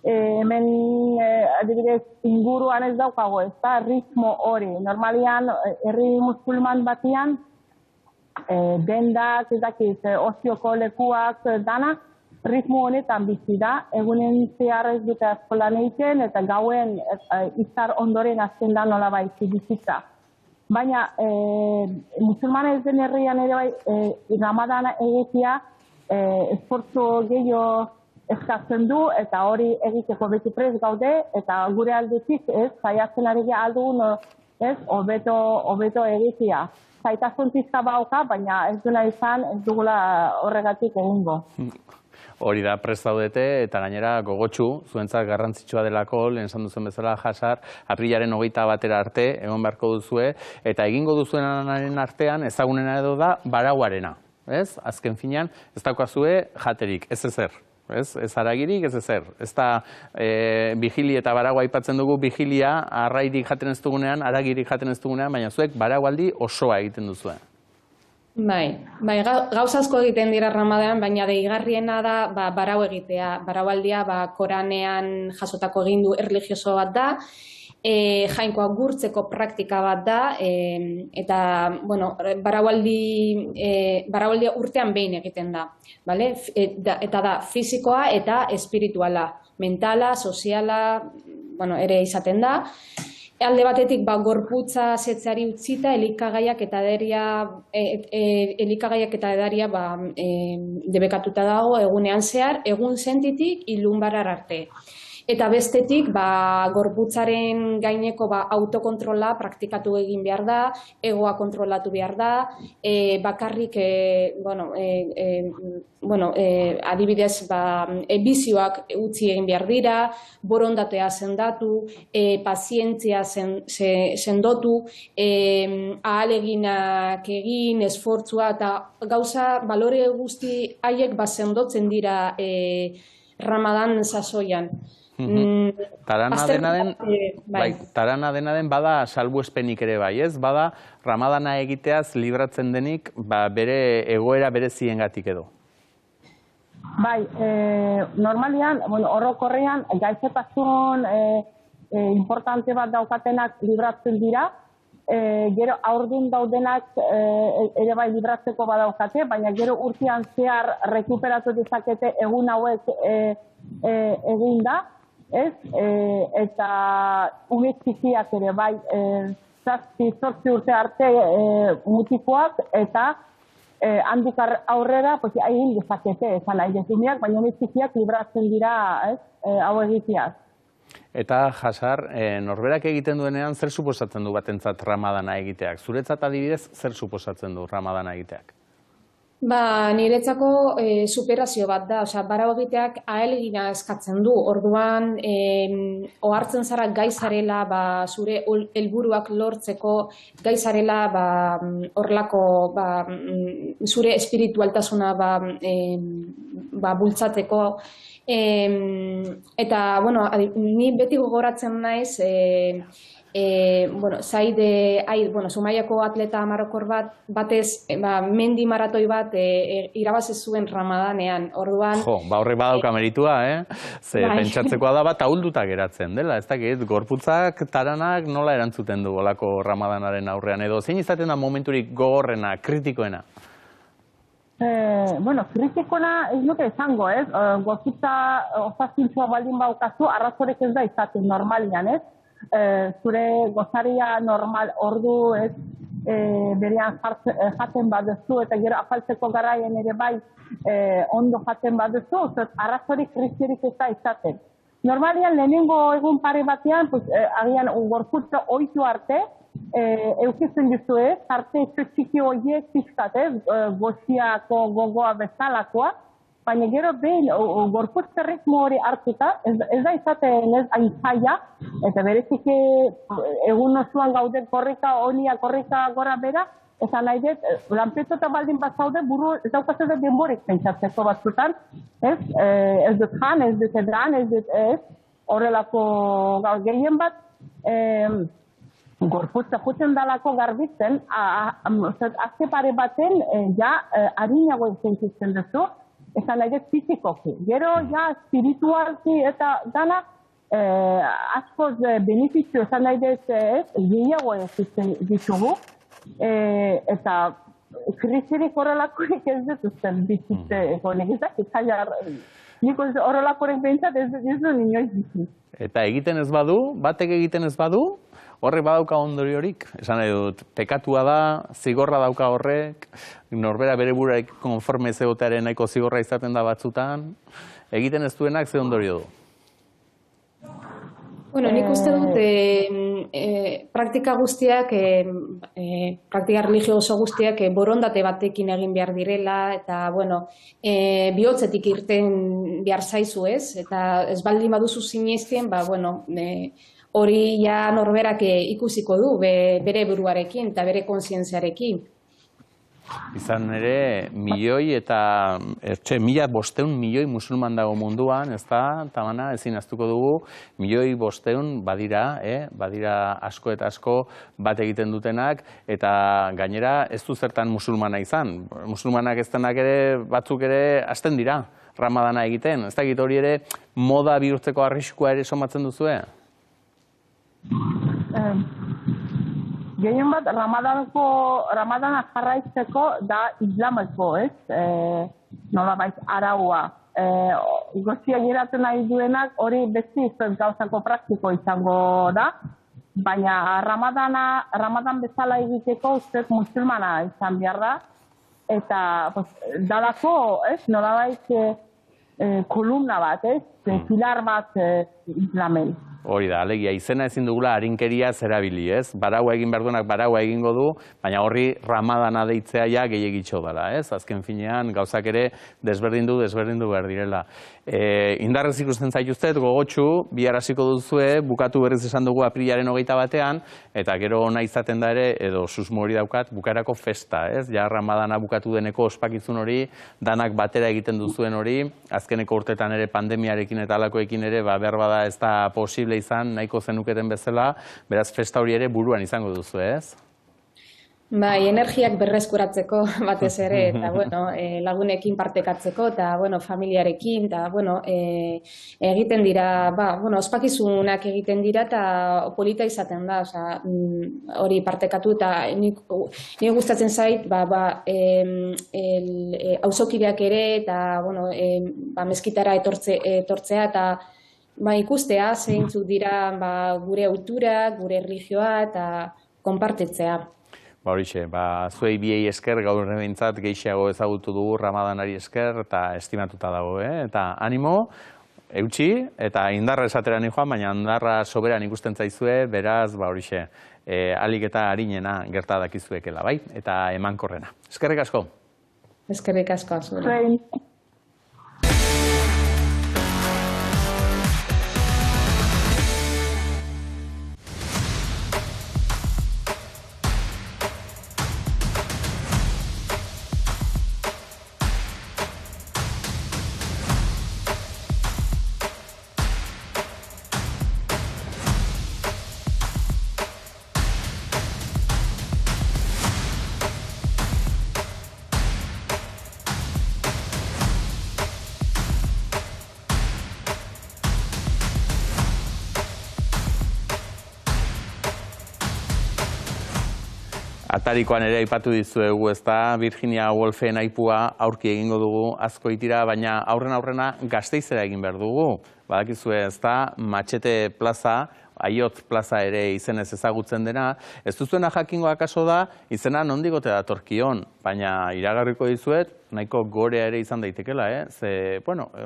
Hemen, adibidez, inguruan ez daukago, ez da, ritmo hori. Normalian, herri musulman batian, dendak, ez dakiz, ozioko lekuak dana, ritmo honetan bizi da. Egunen zehar ez dute asko lan egiten, eta gauen izar ondoren azten da nola baitzi bizitza. Baina, musulmana ez den herrian ere Ramadana egitea esfortzu gehiago eskatzen du, eta hori egiteko beti prest gaude, eta gure aldetik saiatzen ari aldugun hobeto egitea. Zaitasun pizka bauka, baina ez duela izan, ez dugula horregatik egingo. Hori da, prest daudete, eta gainera gogotsu, zuentzat garrantzitsua delako, lehen esan duzen bezala Hazar, aprilaren 21 arte, egon beharko duzue, eta egingo duzuenaren artean ezagunena edo da barauarena. Azken finean, ez daukazue jaterik, ez ezer. Ez haragirik, ez ezer. Ez da vigili eta baraua aipatzen dugu, vigilia arrairik jaten ez dugunean, haragirik jaten ez dugunean, baina zuek baraualdi osoa egiten duzuen. Bai, gauza asko egiten dira Ramadan, baina deigarriena da barau egitea. Baraualdia Koranean jasotako egindu erlijioso bat da, jainkoa gurtzeko praktika bat da, eta baraualdia urtean behin egiten da. Eta da fisikoa eta espirituala, mentala, soziala, ere izaten da. Alde batetik gorputza setzeari utzita elikagaiak eta edaria debekatuta dago egunean zehar, egun sentitik ilunbarar arte. Eta bestetik, gorputzaren gaineko autokontrola praktikatu egin behar da, egoa kontrolatu behar da, bakarrik, adibidez, bizioak utzi egin behar dira, borondatea sendatu, pazientzia sendotu, ahaleginak egin, esfortzua, eta gauza, balore guzti haiek sendotzen dira Ramadan sasoian. Tarana dena den bada salbuespenik ere bai, ez? Bada Ramadana egiteaz libratzen denik bere egoera bereziengatik edo. Bai, normalian, orokorrean gaixotasun importante bat daukatenak libratzen dira, gero haurdun daudenak ere bai libratzeko badaukate, baina gero urtean zehar rekuperatu dezakete egun hauek eginda, ez? Eta ume txikiak ere bai 7-8 urte arte mutikoak eta handik aurrera egin dezakete, esan nahi dezumiak, baina ume txikiak libratzen dira hau egiteaz. Eta, Jasar, norberak egiten duenean zer suposatzen du batentzat Ramadana egiteak? Zuretzat adibidez, zer suposatzen du Ramadana egiteak? Niretzako superazio bat da, bara egiteak ahalegina eskatzen du. Orduan, ohartzen zara gai zarela, zure helburuak lortzeko, gai zarela horrelako zure espiritualtasuna bultzateko. Eta, ni beti gogoratzen naiz, Zumaiako atleta marokor batez mendi maratoi bat irabazi zuen Ramadanean. Orduan... Horrek badauka meritua, Ze pentsatzekoa da bat ahulduta geratzen dela. Ez dakit, gorputzak, taranak nola erantzuten du olako Ramadanaren aurrean edo. Zein izaten da momenturik gogorrena, kritikoena? Kritikona ez nuke esango, ez? Gorputza osasuntsua baldin baukazu, arrazorek ez da izaten normalian, ez? Zure gozaria normal ordu ez berean jaten baduzu eta gero afaltzeko garaien ere bai ondo jaten baduzu, arrazorik krizirik ez da izaten. Normalian lehenengo egun pare batean, agian gorputza ohitu arte, eukitzen dizu ez, arte txiki horiek pixkat ez, goziako gogoa bezalakoa, baina gero behin gorputz ritmo hori hartuta, ez da izaten ez aintzaia, eta berezik egun osoan gauden korrika gora bera, esan nahi dut, lanpetota baldin bat zaude, buru ez daukatzen dut denborik pentsatzeko batzutan, ez dut jan, ez dut edan, ez dut ez, horrelako gaur gehien bat, gorputza jutzen dalako garbitzen, azte pare baten, harinago sentitzen duzu, esan nahi dut fizikoki. Gero, espiritualki eta dana, askoz benefizio esan nahi dut gehiago ditugu, eta krizirik horrelakorik ez dut usten bizitzeko, negizak, nik horrelakorik behintzat ez du inoiz bizi. Eta egiten ez badu, batek egiten ez badu, horrek badauka ondoriorik. Esan nahi dut, pekatua da, zigorra dauka horrek, norbera bere buraik konforme zegotearen nahiko zigorra izaten da batzutan, egiten ez duenak ze ondorio du? Nik uste dut praktika guztiak, praktika religioso guztiak borondate batekin egin behar direla, eta, bihotzetik irten behar zaizu ez, eta ez baldin baduzu zinezken, hori norberak ikusiko du bere buruarekin eta bere kontzientziarekin. Izan ere, 1.500.000 milioi musulman dago munduan, ez da, Tamana, ezin aztuko dugu, 1.500.000 badira asko eta asko bat egiten dutenak, eta gainera ez du zertan musulmana izan. Musulmanak ez denak ere, batzuk ere, hasten dira Ramadana egiten. Ez dakit hori ere, moda bihurtzeko arriskua ere somatzen duzue? Gehien bat, Ramadana jarraitzeko da islameko, ez? Nolabait araua. Gozia geratzen nahi duenak hori beti gauzako praktiko izango da, baina Ramadan bezala egiteko ustez musulmana izan behar da, eta dalako, ez? Nolabait kolumna bat, ez? Pilar bat islamen. Hori da, alegia, izena ezin dugula harinkeria zerabili, ez? Baraua egin behar duenak baraua egingo du, baina horri ramadana deitzea ja gehiagitxo dela, ez? Azken finean, gauzak ere desberdindu behar direla. Indarrez ikusten zaituztet, gogotxu, bihar hasiko duzue, bukatu berriz esan dugu aprilaren 21ean, eta gero ona izaten da ere, edo susmo hori daukat, bukaerako festa, ez? Ja ramadana bukatu deneko ospakizun hori, danak batera egiten duzuen hori, azkeneko urtetan ere pandemiarekin eta alakoekin ere, behar bada ez da posible izan, nahiko zenuketen bezala, beraz festa hori ere buruan izango duzu, ez? Bai, energiak berreskuratzeko batez ere, eta lagunekin partekatzeko, eta familiarekin, eta egiten dira, ospakizunak egiten dira, eta polita izaten da, hori partekatu, eta nire gustatzen zait, auzokideak ere, eta meskitara etortzea, eta ikustea, zeintzuk dira gure autura, gure erlijioa, eta konpartitzea. Horixe, zuei biei esker gaur behintzat gehiago ezagutu dugu Ramadanari esker eta estimatuta dago, eta animo, eutxi, eta indarra esatera joan, baina indarra soberan ikusten zaizue, beraz, horixe, alik eta harinena gerta dakizuekela, bai, eta emankorrena. Eskerrik asko. Eskerrik asko, zure. Atarikoan ere aipatu dizuegu, ezta, Virginia Woolfen aipua aurki egingo dugu Azkoitira, baina aurrena Gasteizera egin behar dugu. Badakizue, ezta, Matxete plaza, Aiotz plaza ere izenez ezagutzen dena. Ez duzuena jakingo akaso da, izena nondik ote datorkion, baina iragarriko dizuet, nahiko gorea ere izan daitekela, Ze,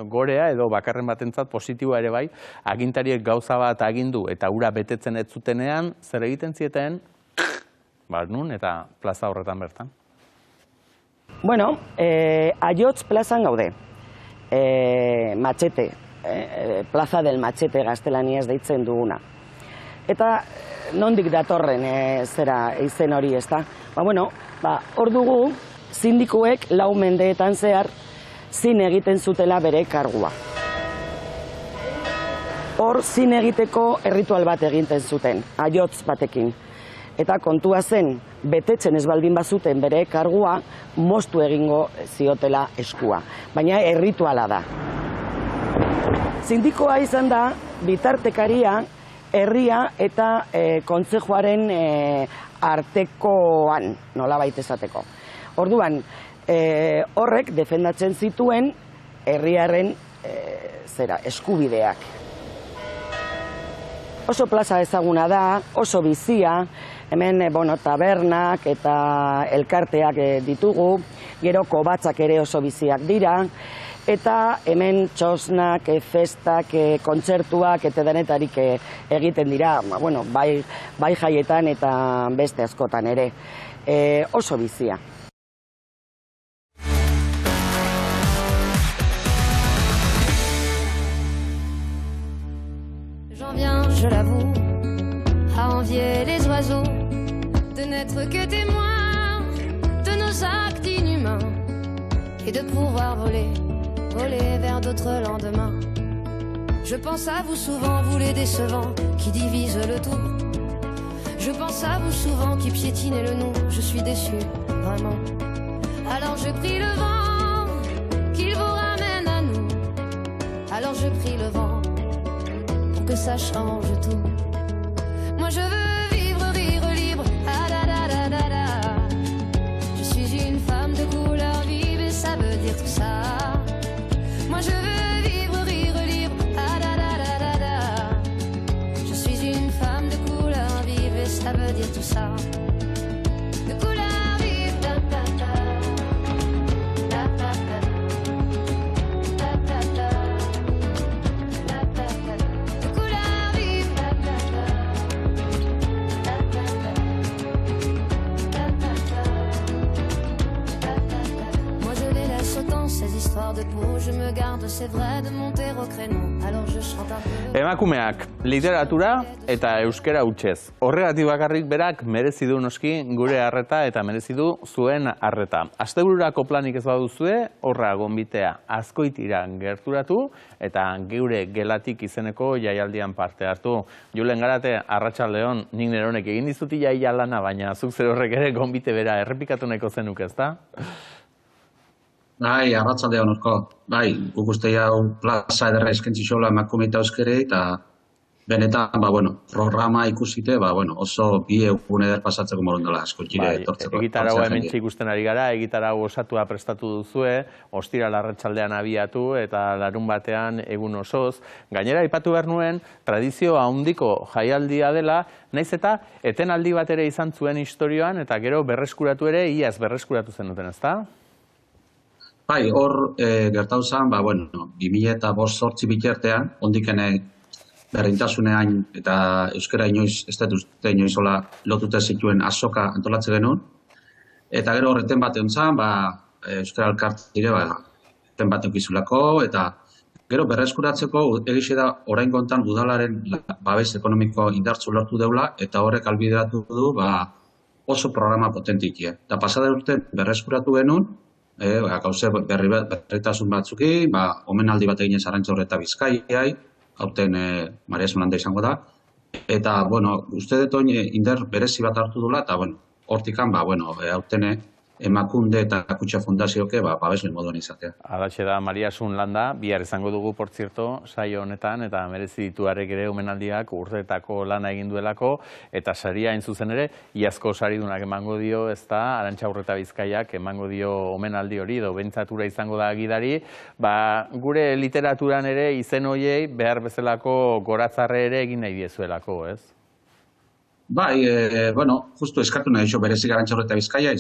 gorea edo bakarren batentzat positiboa ere bai, agintariek gauza bat agindu eta ura betetzen ez zutenean, zer egiten zieten, nun eta plaza horretan bertan? Aiotz plazan gaude. Matxete, plaza del Matxete gaztelaniaz deitzen duguna. Eta nondik datorren izen hori, ezta? Hor dugu, sindikuek 4 mendeetan zehar zin egiten zutela bere kargua. Hor zin egiteko erritual bat egiten zuten, aiotz batekin. Eta kontua zen, betetzen ez baldin bazuten bere kargua, moztu egingo ziotela eskua. Baina errituala da. Sindikoa izan da, bitartekaria, herria eta kontzejuaren artekoan, nolabait esateko. Orduan, horrek defendatzen zituen herriaren eskubideak. Oso plaza ezaguna da, oso bizia, hemen tabernak eta elkarteak ditugu, gero kobatzak ere oso biziak dira, eta hemen txosnak, festak, kontzertuak eta denetarik egiten dira, bai jaietan eta beste askotan ere, oso bizia. J'en viens, je l'avoue, à envier les oiseaux, de n'être que témoin de nos actes inhumains et de pouvoir voler vers d'autres lendemains. Je pense à vous souvent, vous les décevants qui divisent le tout. Je pense à vous souvent qui piétinez le nous, je suis déçu, vraiment. Alors je prie le vent qu'il vous ramène à nous. Alors je prie le vent que ça change tout. Moi je veux vivre, rire libre, ah da da da da da. Je suis une femme de couleur vive et ça veut dire tout ça. Moi je veux vivre, rire libre, ah da da da da da. Je suis une femme de couleur vive et ça veut dire tout ça. De couleur vive, da da da. Da da da. Da da da. Da da da. De couleur vive. ces histoires de peau, je me garde, c'est vrai, de monter au créneau. Alors je chante un peu. Emakumeak, literatura eta euskera hutsez. Horregatik bakarrik berak merezi du noski gure harreta eta merezi du zuen harreta. Astebururako planik ez baduzue, horra gonbitea Azkoitira gerturatu eta geure gelatik izeneko jaialdian parte hartu. Julen Garate, arratsaldeon, nik neronek egin dizuti jaia lana, baina zuk zer horrek ere gonbite bera errepikatu nahiko zenuk, ezta? Bai, arratsaldeon urko. Bai, guk uste hau plaza ederra eskaintzi xola emakume eta euskere, eta benetan, programa ikusite, oso bi egun eder pasatzeko morondola asko jire etortzeko. Egitarau hemen ikusten ari gara, egitarau osatua prestatu duzue, ostiral arratsaldean abiatu eta larun batean egun osoz. Gainera, aipatu behar nuen, tradizio handiko jaialdia dela, naiz eta etenaldi bat ere izan zuen historioan, eta gero berreskuratu ere, iaz berreskuratu zenuten, ezta? Bai, hor gertatu zen, 2005-2008 bitartean, ondikene berdintasunean eta euskara inoiz, ez dut uste inoizola lotute zituen azoka antolatze genuen. Eta gero horreten bat egon zen, euskara elkartire, eten bat eukizulako, eta gero berreskuratzeko egixe da orain kontan udalaren babes ekonomiko indartzu lortu deula, eta horrek albideratu du oso programa potentikie. Eta pasada urte berreskuratu genuen, gauze berritasun batzuki, omenaldi bat eginez Arantxa eta Bizkaiai, hauten Maria Zulanda izango da. Eta, uste dut indar berezi bat hartu dula, eta, hortikan, hauten Emakunde eta Kutxa Fundazioke, babesle moduan izatea. Alaxe da, Maria Zulanda, bihar izango dugu, por zierto, saio honetan, eta merezi dituarek ere omenaldiak urteetako lana egin duelako, eta saria hain zuzen ere, iazko saridunak emango dio, ez da, Arantxa Urreta Bizkaiak emango dio omenaldi hori, edo bentsatura izango da gidari, gure literaturan ere izen hoiei behar bezalako goratzarre ere egin nahi diezuelako, ez? Bai, justu eskatu nahi iso berezik Arantxa Urreta Bizkaia,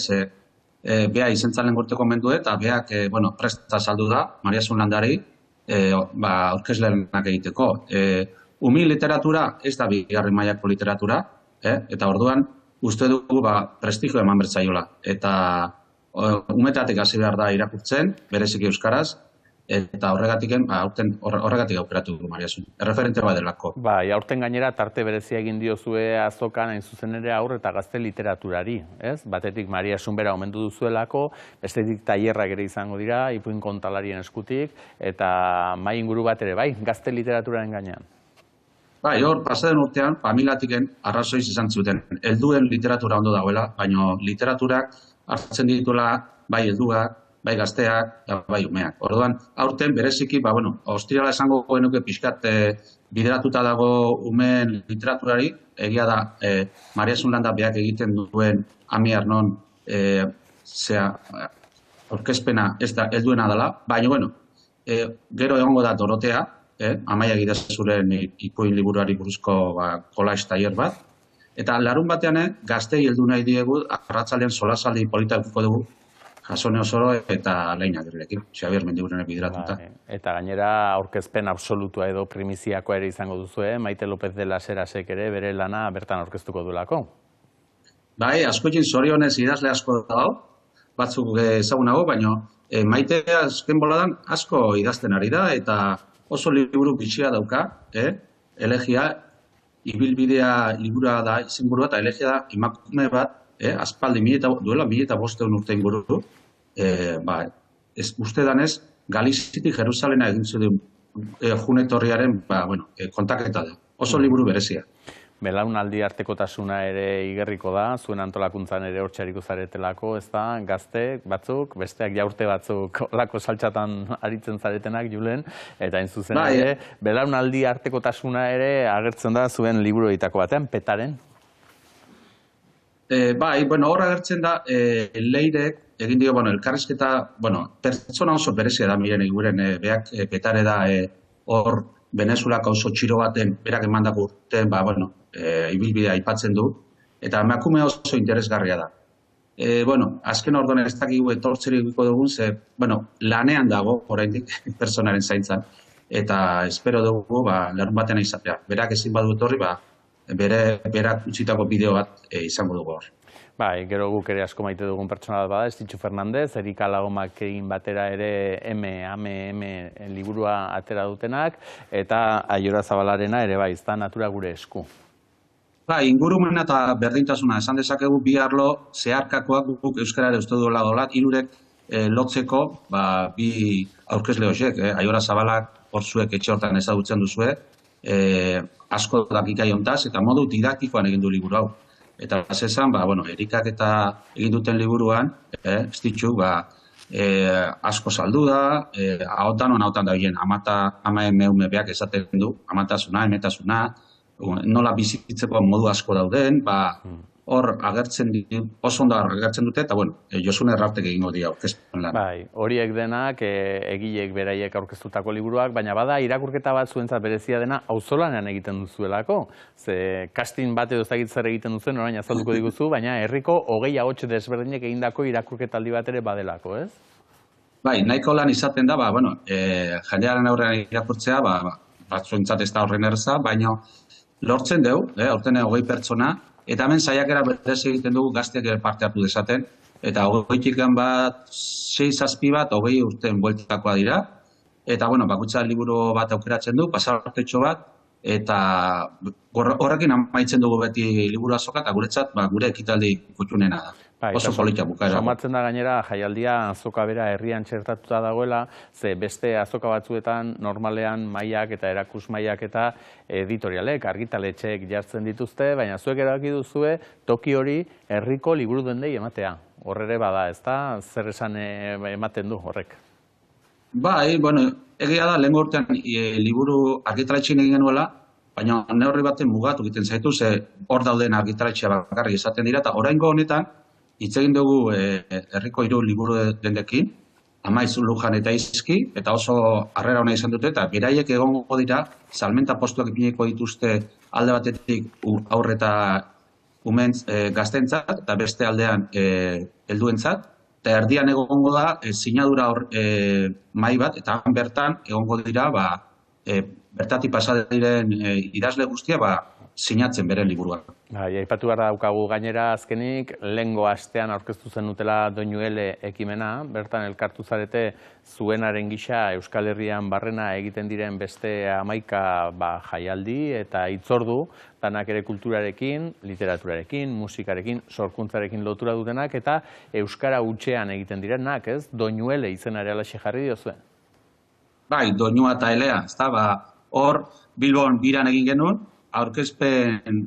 Bea izentzalen gorteko mendu eta beak presta saldu da, Maria Zulandari, aurkezlenak egiteko. Umi literatura ez da bigarren mailako literatura, eta orduan uste dugu prestigio eman bertzaiola. Eta umetatik hasi behar da irakurtzen, bereziki euskaraz, eta horregatik aukeratu dugu Maria Zun. Erreferente bat delako. Bai, aurten gainera tarte berezia egin diozue azokan hain zuzen ere aur eta gazte literaturari, ez? Batetik Maria Zun bera omendu duzuelako, bestetik tailerrak ere izango dira, ipuin kontalarien eskutik, eta mai inguru bat ere, bai, gazte literaturaren gainean. Bai, hor, pasaden urtean, familiatiken arrazoiz izan zuten. Helduen literatura ondo dagoela, baina literaturak hartzen dituela bai helduak, bai gazteak, bai umeak. Orduan, aurten bereziki, ostirala esango genuke pixkat bideratuta dago umeen literaturari, egia da Maria Zulanda beak egiten duen Ami Arnon aurkezpena ez da helduena dela, baina, gero egongo da Dorotea, Amaia Gidazuren ipuin liburuari buruzko kolaiz tailer bat, eta larun batean gaztei heldu nahi diegu, arratzalean solasaldi politakuko dugu, Jasone Osoro eta Leina Gerlekin, Xabier Mendigurenek bideratuta. Eta gainera aurkezpen absolutua edo primiziakoa ere izango duzue, Maite López de las Herasek ere bere lana bertan aurkeztuko duelako. Bai, askoekin zorionez idazle asko dago, batzuk ezagunago, baina Maite azken boladan asko idazten ari da, eta oso liburu bitxia dauka, elegia, ibilbidea liburua da izenburua, eta elegia da emakume bat, aspaldi duela 2005 urte inguru, uste danez, Galizitik Jerusalena egin zuen junetorriaren kontaketa da. Oso liburu berezia. Belaunaldi artekotasuna ere igerriko da, zuen antolakuntzan ere hortxariko zaretelako, ez da, gazte batzuk, besteak jaurte batzuk lako saltxatan aritzen zaretenak, Julen, eta hain zuzen ere, belaunaldi artekotasuna ere agertzen da zuen liburu editako batean, Petaren. Hor agertzen da, Leirek egin dio, elkarrizketa, pertsona oso berezia da miren eguren, beak Petare da, hor Venezuelako oso txiro baten, berak emandako urten, ibilbidea aipatzen du, eta emakume oso interesgarria da. Azken orduan ez dakigu etortzeri egiko dugun, lanean dago, oraindik, personaren zaintzan, eta espero dugu, larun batean izatea. Berak ezin badu etorri, berak utzitako bideo bat izango dugu hor. Bai, gero guk ere asko maite dugun pertsona bat bada, Estitxu Fernandez, Erika Lagomak egin batera ere M liburua atera dutenak, eta Aiora Zabalarena ere bai, da natura gure esku. Ingurumena eta berdintasuna esan dezakegu bi arlo zeharkakoak guk euskarare uste duela dolat, hirurek lotzeko bi aurkezle horiek, Aiora Zabalak hor zuek etxe hortan ezagutzen duzue, asko dakikai hontaz, eta modu didaktikoan egin du liburu hau. Eta zezan, Erikak eta egin duten liburuan, Estitxu, asko saldu da, ahotan da horien, ama emeume beak esaten du, amatasuna, emetasuna, nola bizitzeko modu asko dauden, hor agertzen oso ondo agertzen dute, eta Josune Errartek egingo dira aurkezpen lan. Bai, horiek denak egileek beraiek aurkeztutako liburuak, baina bada irakurketa bat zuentzat berezia dena auzolanean egiten duzuelako. Ze casting bat edo ez dakit zer egiten duzuen, orain azalduko diguzu, baina herriko 20 ahots desberdinek egindako irakurketaldi bat ere badelako, ez? Bai, nahiko lan izaten da, jendearen aurrean irakurtzea, batzuentzat ez da horren erraza, baina lortzen dugu, aurten 20 pertsona, eta hemen saiakera berez egiten dugu gazteak parte hartu dezaten, eta 20-tik bat, 6-7 bat, 20 urten bueltakoa dira, eta bakutsa liburu bat aukeratzen du, pasartetxo bat, eta horrekin amaitzen dugu beti liburu azoka, eta guretzat gure ekitaldi kutxunena da. Oso polita bukaera. Somatzen da gainera, jaialdia azoka bera herrian txertatuta dagoela, ze beste azoka batzuetan normalean mailak eta erakus mailak eta editorialek, argitaletxeek jartzen dituzte, baina zuek erabaki duzue toki hori herriko liburu dendei ematea. Horrere bada, ez da? Zer esan ematen du horrek? Bai, egia da, lehen urtean liburu argitaletxein egin genuela, baina neurri baten mugatu egiten zaitu, ze hor dauden argitaletxea bakarrik izaten dira, eta oraingo honetan, hitz egin dugu herriko 3 liburu dendekin, Amaiz, Lujan eta Izki, eta oso harrera hona izan dute, eta beraiek egongo dira, salmenta postuak ipiniko dituzte alde batetik aurreta gaztentzat, eta beste aldean helduentzat, eta erdian egongo da sinadura mai bat, eta bertan egongo dira, bertatik pasade diren idazle guztia, sinatzen bere liburua. Aipatu behar daukagu gainera azkenik, lehengo astean aurkeztu zenutela Doinuele ekimena, bertan elkartu zarete zuenaren gisa Euskal Herrian barrena egiten diren beste 11 jaialdi eta hitzordu, danak ere kulturarekin, literaturarekin, musikarekin, sorkuntzarekin lotura dutenak, eta Euskara hutsean egiten direnak, ez? Doinuele izena ere alaxe jarri diozue? Bai, Doinua eta Elea, ez da, hor Bilbon biran egin genuen, aurkezpen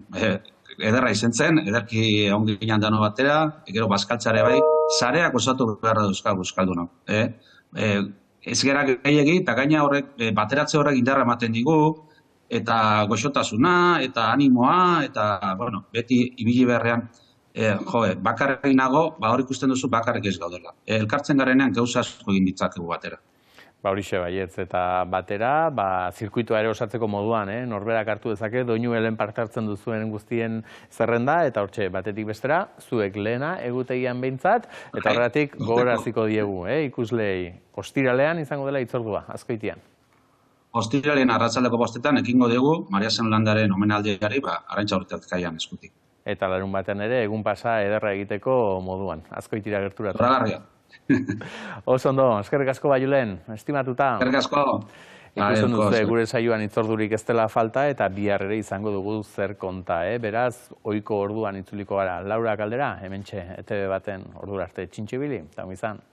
ederra izen zen, ederki ongi ginen dano batera, gero bazkaltzare bai, sareak osatu beharra euskaldunok. Ez gara gehiagi, eta gaina horrek, bateratze horrek indarra ematen digu, eta goxotasuna, eta animoa, eta, beti ibili beharrean, bakarrik nago, hor ikusten duzu bakarrik ez gaudela. Elkartzen garenean gauza asko egin ditzakegu batera. Horixe baietz, eta batera, zirkuitua ere osatzeko moduan, norberak hartu dezake, Doinuelen parte hartzen duzuen guztien zerrenda, eta hortxe, batetik bestera, zuek lehena egutegian behintzat, eta horretik gogoraziko diegu, ikuslei, ostiralean izango dela hitzordua, Azkoitian. Ostiralean arratsaldeko 5 ekingo dugu, Maria Zen Landaren omenaldiari, Arantxa Urteatzkaian eskutik. Eta larun batean ere, egun pasa ederra egiteko moduan, Azkoitira gerturatu. Zoragarria. Oso ondo, eskerrik asko Baiulen, estimatuta. Eskerrik asko. Ikusten duzue gure saioan hitzordurik ez dela falta eta bihar ere izango dugu zer konta, beraz, ohiko orduan itzuliko gara. Laura Kaldera, hementxe, ETV baten ordura arte txintxibili, eta izan.